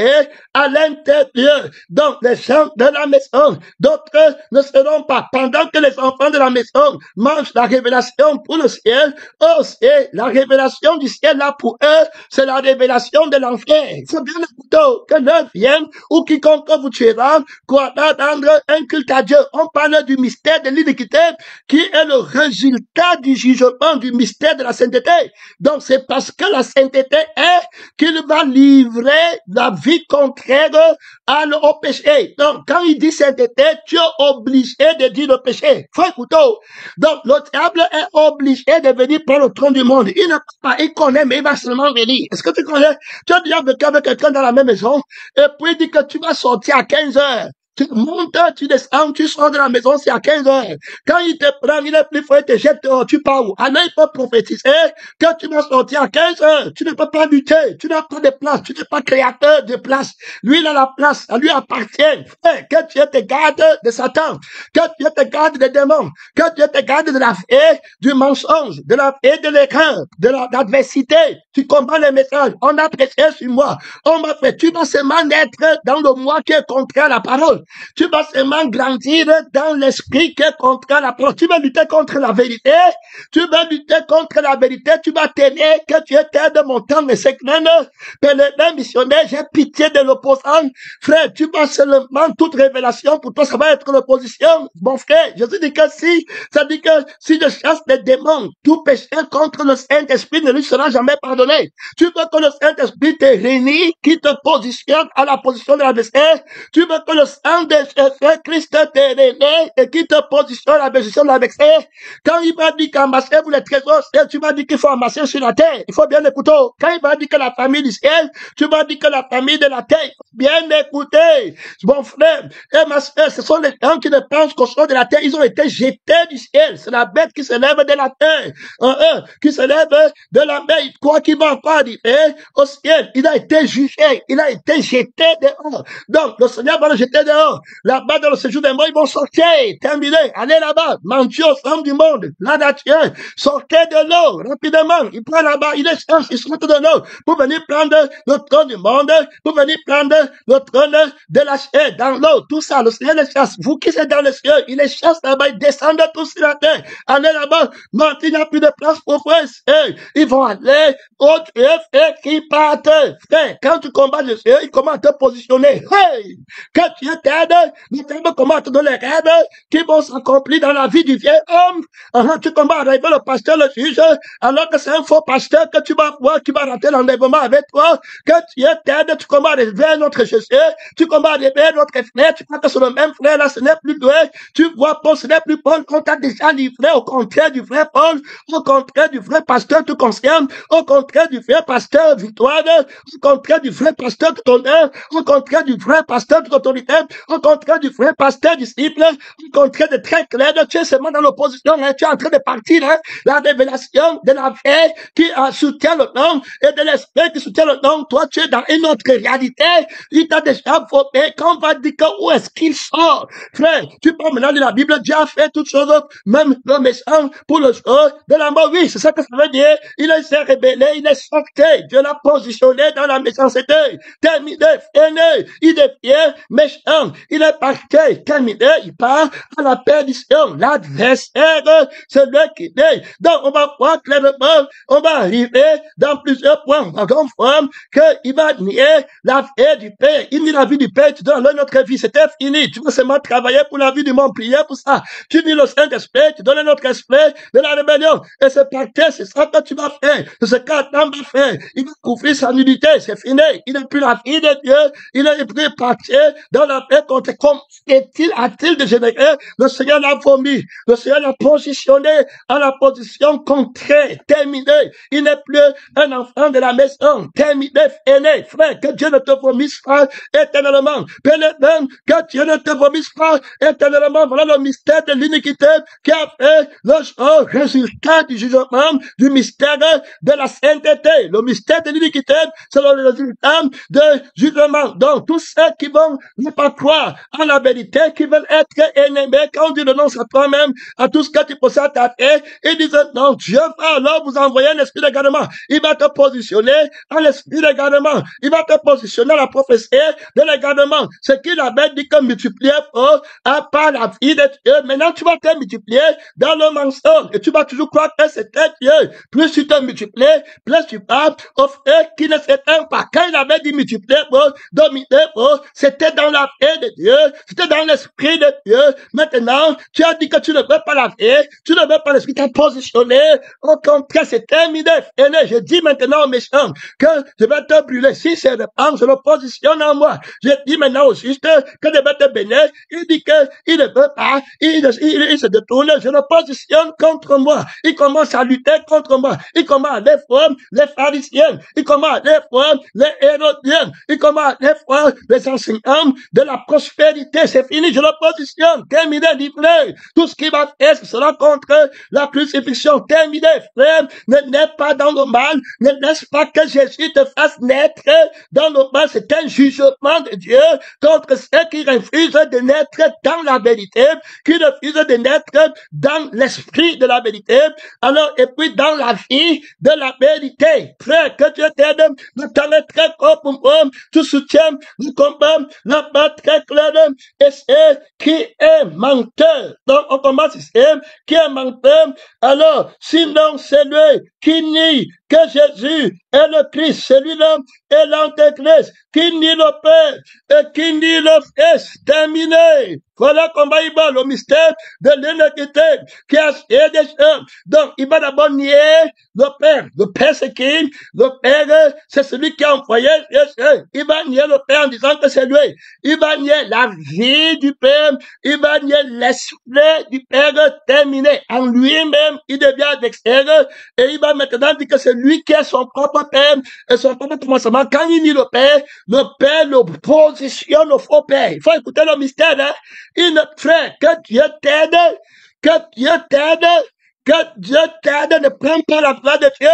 [SPEAKER 1] à l'intérieur. Donc les gens de la maison, d'autres ne seront pas. Pendant que les enfants de la maison mangent la révélation pour le ciel, oh, c'est la révélation du ciel là pour eux, c'est la révélation de l'enfer. Il faut bien écouter que l'heure vienne où quiconque vous tuera croira rendre un culte à Dieu. On parle du mystère de l'iniquité qui est le résultat du jugement du mystère de la sainteté. Donc c'est parce que la sainteté est qu'il va livrer la vie contraire au péché. Donc quand il dit sainteté, tu es obligé de dire le péché. Faut écouter. Donc le diable est obligé de venir prendre le trône du monde. Il ne peut pas, il connaît, mais il va seulement venir. Est-ce que tu connais? Tu as déjà vécu avec quelqu'un dans la même maison, et puis il dit que tu vas sortir à 15 heures. Tu montes, tu descends, tu sors de la maison, c'est à 15 heures. Quand il te prend, il est plus fort, il te jette dehors, tu pars où? Alors il peut prophétiser que tu vas sortir à 15 heures. Tu ne peux pas lutter, tu n'as pas de place, tu n'es pas créateur de place. Lui, il a la place, ça lui appartient. Que Dieu te garde de Satan, que Dieu te garde des démons, que Dieu te garde de la fée, du mensonge, de la fée de l'écran, de l'adversité. Tu comprends les messages. On a prêché sur moi. On m'a fait, tu vas seulement naître dans le moi qui est contraire à la parole. Tu vas seulement grandir dans l'esprit qui est contre la parole. Tu vas lutter contre la vérité. Tu vas lutter contre la vérité. Tu vas tenir que tu étais de mon temps, mais c'est que pèlerin missionnaire, j'ai pitié de l'opposant. Frère, tu vas seulement toute révélation pour toi, ça va être l'opposition. Bon frère, Jésus dit que ça dit que si je chasse des démons, tout péché contre le Saint-Esprit ne lui sera jamais pardonné. Tu veux que le Saint-Esprit te réunisse, qui te positionne à la position de l'adversaire. Tu veux que le sang de Jésus-Christ te réunisse et qui te positionne à la position de l'adversaire. Quand il va dire qu'amasser vous les trésors, tu vas dire qu'il faut amasser sur la terre. Il faut bien écouter. Quand il va dire que la famille du ciel, tu vas dire que la famille de la terre. Bien écouter. Mon frère et ma soeur, ce sont les gens qui ne pensent qu'aux choses de la terre. Ils ont été jetés du ciel. C'est la bête qui se lève de la terre. Qui se lève de la mer. Quoi qu'il va pas arriver au ciel. Il a été jugé. Il a été jeté dehors. Donc, le Seigneur va le jeter dehors. Là-bas, dans le séjour des morts, ils vont sortir. Terminé. Allez là-bas. Mentir aux hommes du monde. La nature. Sortez de l'eau. Rapidement. Il prend là-bas. Il est chance. Il sort de l'eau. Pour venir prendre le trône du monde. Pour venir prendre le trône de la chair. Dans l'eau. Tout ça. Le Seigneur les chasse. Vous qui êtes dans les cieux. Il les chasse là-bas. Ils descendent tous sur la terre. Allez là-bas. Non, il n'y a plus de place pour frère. Ils vont aller au Dieu et qui partent. Frère, quand tu combats le ciel, il commence à te positionner. Hey! Quand tu t'aides, il commence à te donner les rêves qui vont s'accomplir dans la vie du vieil homme. Alors tu combats arriver le pasteur, le juge, alors que c'est un faux pasteur que tu vas voir qui va rater l'enlèvement avec toi. Quand tu t'aides, tu combats arriver notre Jésus, tu combats arriver notre frère, tu crois que c'est le même frère là, ce n'est plus doué. Tu vois, Paul, ce n'est plus Paul qu'on t'a déjà livré au contraire du vrai Paul, au contraire du vrai pasteur tout concerne, au contraire du vrai pasteur victoire, au contraire du vrai pasteur tout honneur, au contraire du vrai pasteur tout autorité, au contraire du vrai pasteur disciple, au contraire de très clair, tu es seulement dans l'opposition, hein, tu es en train de partir, hein, la révélation de la paix qui soutient le nom et de l'esprit qui soutient le nom, toi tu es dans une autre réalité, il t'a déjà voté, quand on va dire que où est-ce qu'il sort, frère, tu peux maintenant de la Bible, Dieu a fait toutes choses, même le méchant pour le jour de la mort, oui, c'est ça que ça veut dire, il s'est rébellé, il est sorti, Dieu l'a positionné dans la méchanceté, terminé, aîné, il devient méchant, il est parti, terminé, il part à la perdition, l'adversaire, c'est lui qui est, donc on va voir clairement, on va arriver dans plusieurs points, on va comprendre qu'il va nier la vie du Père, il nie la vie du Père, tu donnes notre vie, c'était fini, tu veux seulement travailler pour la vie du monde, prier pour ça, tu nie le Saint-Esprit, tu donnes notre esprit de la rébellion, et c'est parti, c'est ça que tu vas faire, c'est ce qu'Adam va faire, il va couvrir sa nudité, c'est fini, il n'est plus la fille de Dieu, il est pris parti dans la paix contre, comme a-t-il dégénéré, le Seigneur l'a vomi, le Seigneur l'a positionné à la position contraire, terminé, il n'est plus un enfant de la maison, terminé, aîné, frère, que Dieu ne te vomisse pas éternellement, même que Dieu ne te vomisse pas éternellement, voilà le mystère de l'iniquité qui a fait le résultat du jugement, du mystère de la sainteté, le mystère de l'iniquité, c'est le résultat de jugement. Donc, tous ceux qui vont ne pas croire en la vérité, qui veulent être ennemis, quand on dit le nom à toi-même, à tout ce que tu possèdes à terre, ils disent non, Dieu va alors vous envoyer un esprit d'égarement. Il va te positionner à l'esprit d'égarement. Il va te positionner à la prophétie de l'égarement. Ce qu'il avait dit que multiplier fort à part la vie de Dieu. Maintenant, tu vas te multiplier dans le mensonge et tu vas toujours croire que c'était Dieu. Plus tu te multiplies, plus tu parles au frère qui ne s'éteint pas. Quand il avait dit multiplier pour dominer pour, c'était dans la paix de Dieu, c'était dans l'esprit de Dieu. Maintenant, tu as dit que tu ne veux pas la paix, tu ne veux pas l'esprit, tu as positionné. Au contraire, c'est terminé. Je dis maintenant aux méchants que je vais te brûler. Si c'est répand, je le positionne en moi. Je dis maintenant au juste que je vais te bénir. Il dit que il ne veut pas, il se détourne, je le positionne contre moi. Il commence à lutter contre moi. Il commence à défendre les pharisiens. Il commence à défendre les hérodiens. Il commence à défendre les enseignants de la prospérité. C'est fini, je le positionne. Terminé, livré. Tout ce qui va faire, ce sera contre la crucifixion. Terminé, frère. Ne naît pas dans le mal. Ne laisse pas que Jésus te fasse naître dans le mal. C'est un jugement de Dieu contre ceux qui refusent de naître dans la vérité, qui refusent de naître dans l'esprit de la vérité, alors, et puis dans la vie de la vérité. Frère, que Dieu t'aide, ne t'en très pour moi, tu soutiens le combat, la battre très clair, et c'est qui est menteur. Donc, on commence ici, qui est menteur. Alors, sinon, c'est lui qui nie que Jésus est le Christ, celui-là est l'Antéchrist, qui nie le Père et qui nie le Fils. Terminé. Voilà comment il va le mystère de l'iniquité qui a créé des choses. Donc, il va d'abord nier le Père. Le Père, c'est qui? Le Père, c'est celui qui a envoyé Jésus. Il va nier le Père en disant que c'est lui. Il va nier la vie du Père. Il va nier l'esprit du Père terminé. En lui-même, il devient d'extérieur et il va maintenant dire que c'est lui qui est son propre Père et son propre commencement. Quand il nie le Père le positionne au faux Père. Il faut écouter le mystère, hein. Il ne fait que Dieu t'aide, que Dieu t'aide, que Dieu t'aide. Ne prends pas la place de Dieu,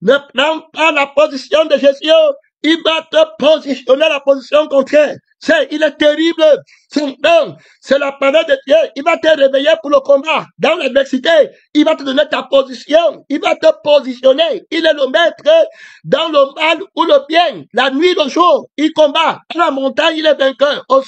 [SPEAKER 1] ne prends pas la position de Jésus. Il va te positionner à la position contraire. Il est terrible. C'est la parole de Dieu. Il va te réveiller pour le combat. Dans l'adversité, il va te donner ta position. Il va te positionner. Il est le maître dans le mal ou le bien. La nuit, le jour, il combat. À la montagne, il est vainqueur. Au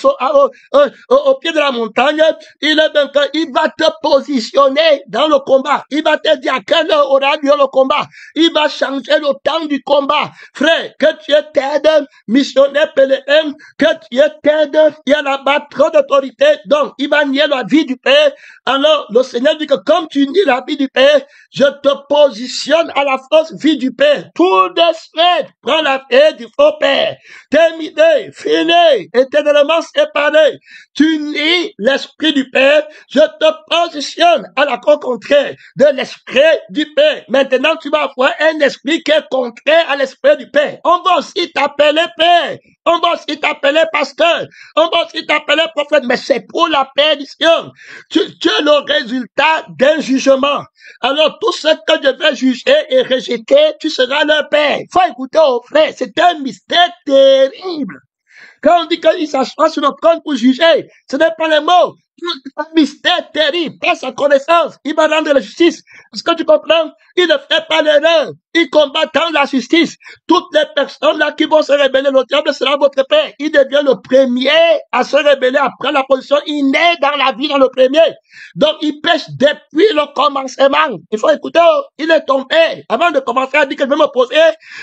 [SPEAKER 1] pied de la montagne, il est vainqueur. Il va te positionner dans le combat. Il va te dire à quelle heure aura lieu le combat. Il va changer le temps du combat. Frère, que Dieu t'aide, missionnaire pèlerin, que Dieu t'aide. Il y a là-bas trop d'autorité, donc il va nier la vie du Père. Alors le Seigneur dit que comme tu nies la vie du Père, je te positionne à la fausse vie du Père. Tout de suite, prends la vie du faux Père. Terminé, fini, éternellement séparé. Tu nies l'esprit du Père, je te positionne à la contraire de l'esprit du Père. Maintenant, tu vas avoir un esprit qui est contraire à l'esprit du Père. On va aussi t'appeler Père. On va aussi t'appeler pasteur. On va aussi t'appeler prophète. Mais c'est pour la perdition. Tu es le résultat d'un jugement. Alors, tout ce que je vais juger et rejeter, tu seras le Père. Faut écouter au frère. C'est un mystère terrible. Quand on dit qu'il s'assoit sur notre trône pour juger, ce n'est pas les mots. Un mystère terrible, pas sa connaissance. Il va rendre la justice. Est-ce que tu comprends? Il ne fait pas l'erreur. Il combat dans la justice. Toutes les personnes là qui vont se rébeller, le diable sera votre père. Il devient le premier à se rébeller après la position. Il naît dans la vie dans le premier. Donc, il pêche depuis le commencement. Il faut écouter, il est ton père. Avant de commencer à dire que je vais m'opposer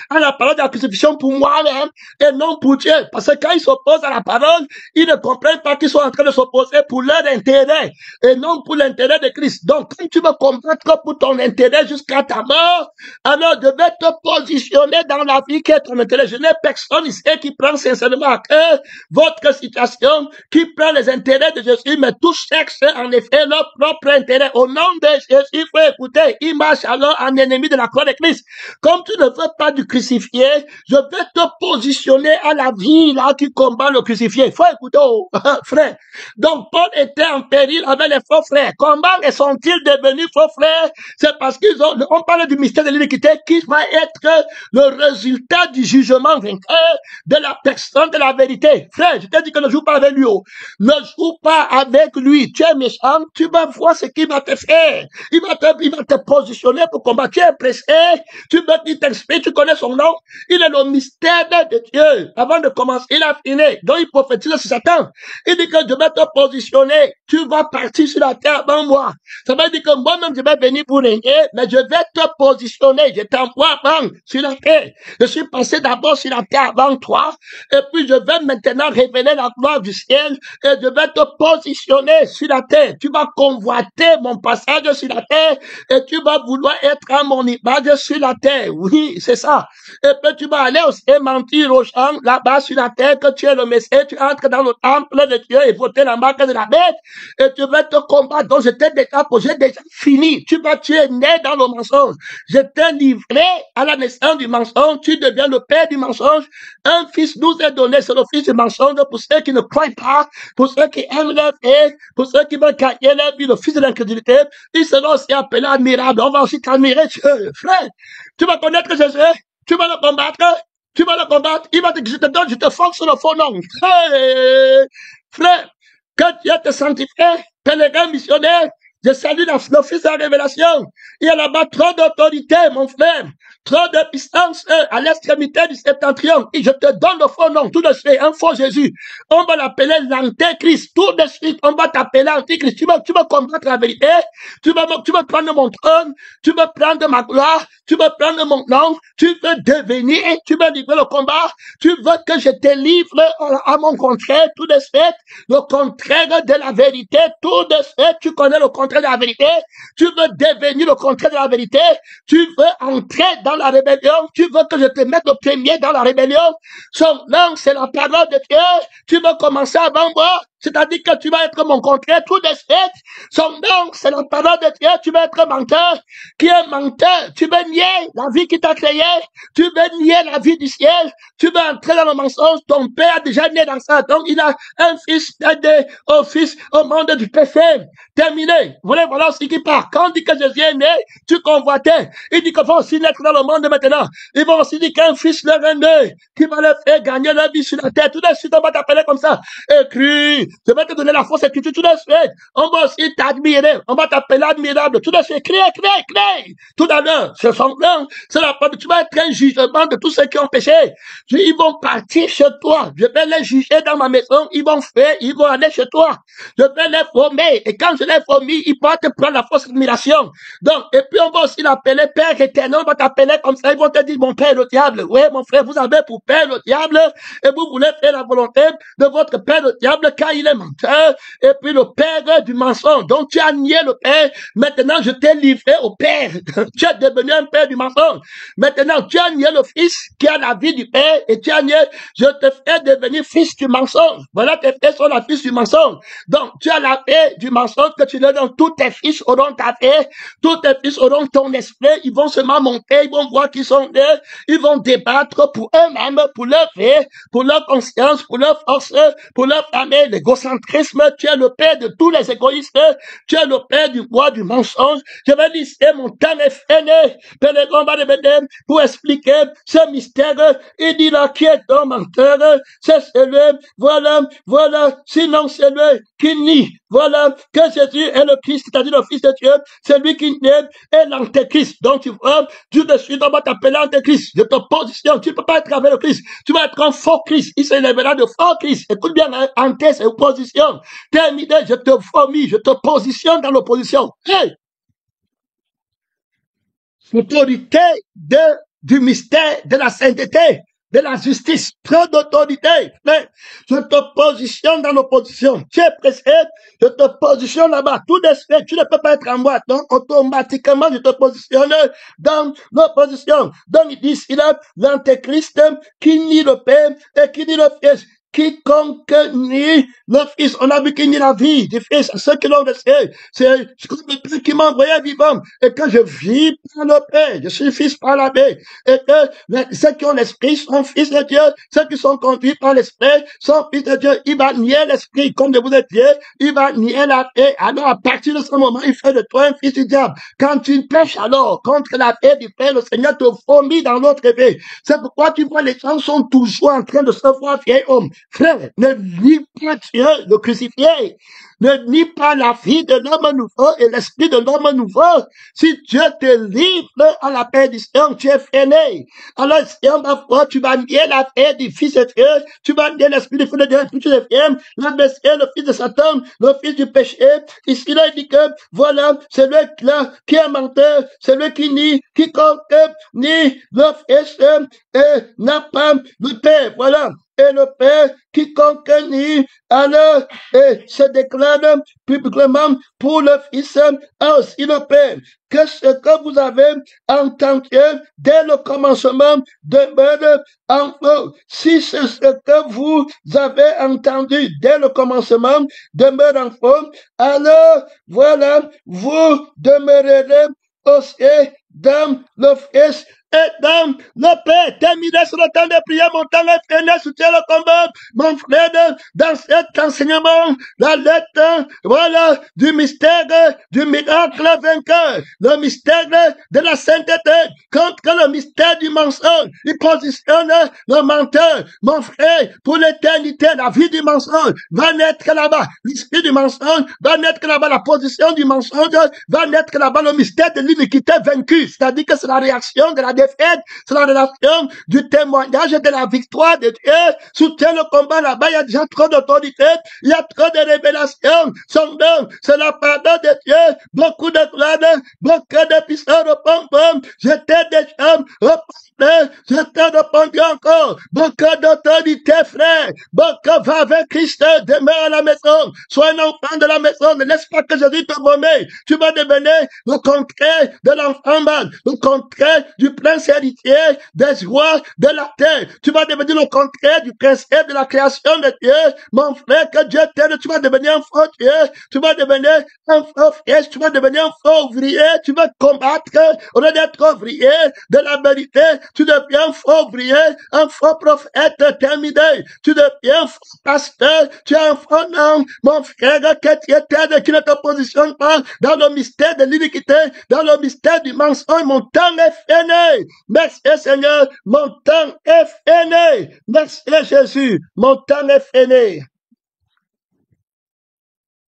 [SPEAKER 1] à la parole de la crucifixion pour moi-même et non pour Dieu. Parce que quand ils s'opposent à la parole, ils ne comprennent pas qu'ils sont en train de s'opposer pour leur intérêt et non pour l'intérêt de Christ. Donc, quand tu veux combattre pour ton intérêt jusqu'à ta mort, alors je vais te positionner dans la vie qui est ton intérêt. Je n'ai personne ici qui prend sincèrement à cœur votre situation, qui prend les intérêts de Jésus, mais tout cherche en effet leur propre intérêt. Au nom de Jésus, il faut écouter, il marche alors en ennemi de la croix de Christ. Comme tu ne veux pas du crucifié, je vais te positionner à la vie là qui combat le crucifié. Il faut écouter, oh, frère. Donc, Paul était en péril avec les faux frères. Comment sont-ils devenus faux frères? C'est parce on parle du mystère de l'iniquité qui va être le résultat du jugement vainqueur de la personne de la vérité. Frère, je t'ai dit que ne joue pas avec lui. Ne joue pas avec lui. Tu es méchant, tu vas voir ce qu'il va te faire. Il va te positionner pour combattre. Tu es pressé, tu veux qu'il t'explique, tu connais son nom. Il est le mystère de Dieu. Avant de commencer, il a fini. Donc il prophétise sur Satan. Il dit que je vais te positionner. Tu vas partir sur la terre avant moi. Ça veut dire que moi-même je vais venir pour régner, mais je vais te positionner. Je t'envoie avant sur la terre. Je suis passé d'abord sur la terre avant toi, et puis je vais maintenant révéler la gloire du ciel, et je vais te positionner sur la terre. Tu vas convoiter mon passage sur la terre, et tu vas vouloir être à mon image sur la terre. Oui, c'est ça. Et puis tu vas aller aussi mentir aux gens là-bas sur la terre que tu es le Messie, tu entres dans le temple de Dieu et voter la marque de la bête, et tu vas te combattre. Donc je t'ai déjà posé, déjà fini. Tu es né dans le mensonge. Je t'ai livré à la naissance du mensonge. Tu deviens le père du mensonge. Un fils nous est donné, c'est le fils du mensonge pour ceux qui ne croient pas, pour ceux qui aiment leur vie, pour ceux qui veulent gagner leur vie, le fils de l'incrédulité. Ils seront aussi appelés admirables. On va aussi t'admirer, frère. Tu vas connaître Jésus. Tu vas le combattre. Tu vas le combattre. Il va te dire, je te donne, je te force sur le faux nom. Frère, que Dieu te sanctifie, pèlerin missionnaire. Je salue le fils de la révélation. Il y a là-bas trop d'autorité, mon frère. trop de puissance à l'extrémité du septentrion. Et je te donne le faux nom, tout de suite, un faux Jésus. On va l'appeler l'antéchrist. Tout de suite, on va t'appeler antéchrist. Tu veux combattre la vérité. Tu veux prendre mon trône. Tu veux prendre ma gloire. Tu veux prendre mon nom. Tu veux devenir. Tu veux livrer le combat. Tu veux que je te livre à mon contraire, tout de suite. Le contraire de la vérité, tout de suite. Tu connais le contraire de la vérité. Tu veux devenir le contraire de la vérité. Tu veux entrer dans la rébellion. Tu veux que je te mette le premier dans la rébellion. Son nom, c'est la parole de Dieu. Tu veux commencer avant moi. C'est-à-dire que tu vas être mon contraire tout de suite. Son nom, c'est la parole de Dieu. Tu vas être menteur. Qui est menteur? Tu veux nier la vie qui t'a créé. Tu veux nier la vie du ciel. Tu veux entrer dans le mensonge. Ton père a déjà né dans ça. Donc, il a un fils aidé au fils au monde du péché. Terminé. Voilà ce qui part. Quand on dit que Jésus est né, tu convoitais. Il dit qu'il faut aussi naître dans le monde maintenant. Ils vont aussi dire qu'un fils leur est né, qui va leur faire gagner la vie sur la terre. Tout de suite, on va t'appeler comme ça. Écris. Je vais te donner la fausse écriture tout de suite. On va aussi t'admirer. On va t'appeler admirable. Tout de suite. Crée. Tout à l'heure. C'est son nom. C'est la parole. Tu vas être un jugement de tous ceux qui ont péché. Ils vont partir chez toi. Je vais les juger dans ma maison. Ils vont aller chez toi. Je vais les former. Et quand je les former, ils vont te prendre la fausse admiration. Donc, et puis on va aussi l'appeler Père éternel. On va t'appeler comme ça. Ils vont te dire, mon Père le diable. Oui, mon frère, vous avez pour Père le diable. Et vous voulez faire la volonté de votre Père le diable car il est menteur. Et puis le Père du mensonge. Donc, tu as nié le Père. Maintenant, je t'ai livré au Père. Tu es devenu un Père du mensonge. Maintenant, tu as nié le Fils qui a la vie du Père. Et tu as nié, je te fais devenir fils du mensonge. Voilà, tes fils sont la fils du mensonge. Donc, tu as la paix du mensonge que tu leur donnes. Tous tes fils auront ta paix. Tous tes fils auront ton esprit. Ils vont seulement monter. Ils vont voir qu'ils sont deux. Ils vont débattre pour eux-mêmes, pour leur vie, pour leur conscience, pour leur force, pour leur famille. L'égocentrisme, tu es le père de tous les égoïstes. Tu es le père du roi du mensonge. Je vais lister mon temps effréné. Pour expliquer ce mystère. Il dit là qui est un menteur. C'est celui, voilà. Sinon, c'est lui qui nie. Voilà que Jésus est le Christ, c'est-à-dire le Fils de Dieu. C'est lui qui est l'antéchrist. Donc, tu vois, tout de suite, on va t'appeler l'antéchrist. Je te positionne. Tu ne peux pas être avec le Christ. Tu vas être un faux Christ. Il s'élèvera de faux Christ. Écoute bien, anté, c'est opposition. Terminé, je te vomis. Je te positionne dans l'opposition. Hey! L'autorité du mystère de la sainteté, de la justice, trop d'autorité. Mais je te positionne dans l'opposition. Tu es pressé, je te positionne là-bas. Tout de suite, tu ne peux pas être en moi. Donc, automatiquement, je te positionne dans l'opposition. Donc, il dit ici là, l'antéchrist qui nie le Père et qui nie le Fils. Quiconque nie le Fils, on a vu qu'il nie la vie du Fils, ceux qui l'ont laissé, c'est comme le Père qui m'a envoyé vivant, et que je vis par le Père, je suis fils par la paix, et que ceux qui ont l'Esprit sont fils de Dieu, ceux qui sont conduits par l'Esprit sont fils de Dieu. Il va nier l'Esprit comme de vous êtes Dieu, il va nier la paix. Alors à partir de ce moment, il fait de toi un fils du diable. Quand tu pêches alors contre la paix du Père, le Seigneur te vomit dans l'autre paix. C'est pourquoi tu vois les gens sont toujours en train de se voir vieil homme. Frère, ne nie pas Dieu, le crucifié. Ne nie pas la vie de l'homme nouveau et l'esprit de l'homme nouveau. Si Dieu te livre à la paix du Seigneur, tu es freiné. Alors, Seigneur, ma foi, tu vas nier la paix du Fils de Dieu, tu vas nier l'esprit du Fils de Dieu, puis tu deviens le Messie, le fils de Satan, le fils du péché. Ici, là, il dit que, voilà, c'est lui-là qui est menteur, c'est lui qui nie, quiconque nie le Fils et n'a pas le Père. Voilà. Et le Père, quiconque nie, alors, et se déclare publiquement pour le Fils, a aussi le Père. Que ce que vous avez entendu dès le commencement demeure en vous. Si c'est ce que vous avez entendu dès le commencement demeure en vous, alors, voilà, vous demeurerez aussi dans le Fils et dans le Père. Terminé sur le temps de prière, mon temps est freiné, soutient le combat, mon frère, dans cet enseignement, la lettre, voilà, du mystère, du miracle vainqueur, le mystère de la sainteté, contre le mystère du mensonge. Il positionne le menteur, mon frère, pour l'éternité. La vie du mensonge va naître là-bas. L'esprit du mensonge va naître là-bas. La position du mensonge va naître là-bas. Le mystère de l'iniquité vaincue, c'est-à-dire que c'est la réaction de la défaite, c'est la relation du témoignage et de la victoire de Dieu. Soutiens le combat là-bas, il y a déjà trop d'autorité, il y a trop de révélations. Son nom, c'est la pardon de Dieu. Beaucoup de gloire, beaucoup de puissance, j'étais déjà repenté, j'étais répondu encore. Beaucoup d'autorité, frère. Beaucoup va avec Christ, demeure à la maison. Sois un enfant de la maison, ne laisse pas que Jésus te promette. Tu vas devenir le contraire de l'enfant mal, le contraire du prince héritier des rois de la terre. Tu vas devenir le contraire du principe de la création de Dieu. Mon frère, que Dieu t'aide, tu vas devenir un fort Dieu, tu vas devenir un fort frère, tu vas devenir un fort ouvrier, tu vas combattre au lieu d'être ouvrier de la vérité, tu deviens un fort ouvrier, un fort prophète terminé, tu deviens un fort pasteur, tu es un fort homme, mon frère, que Dieu t'aide, qui ne te positionne pas dans le mystère de l'iniquité, dans le mystère du mensonge. Mon temps est fini. Merci Seigneur, mon temps est fini. Merci Jésus, mon temps est fini.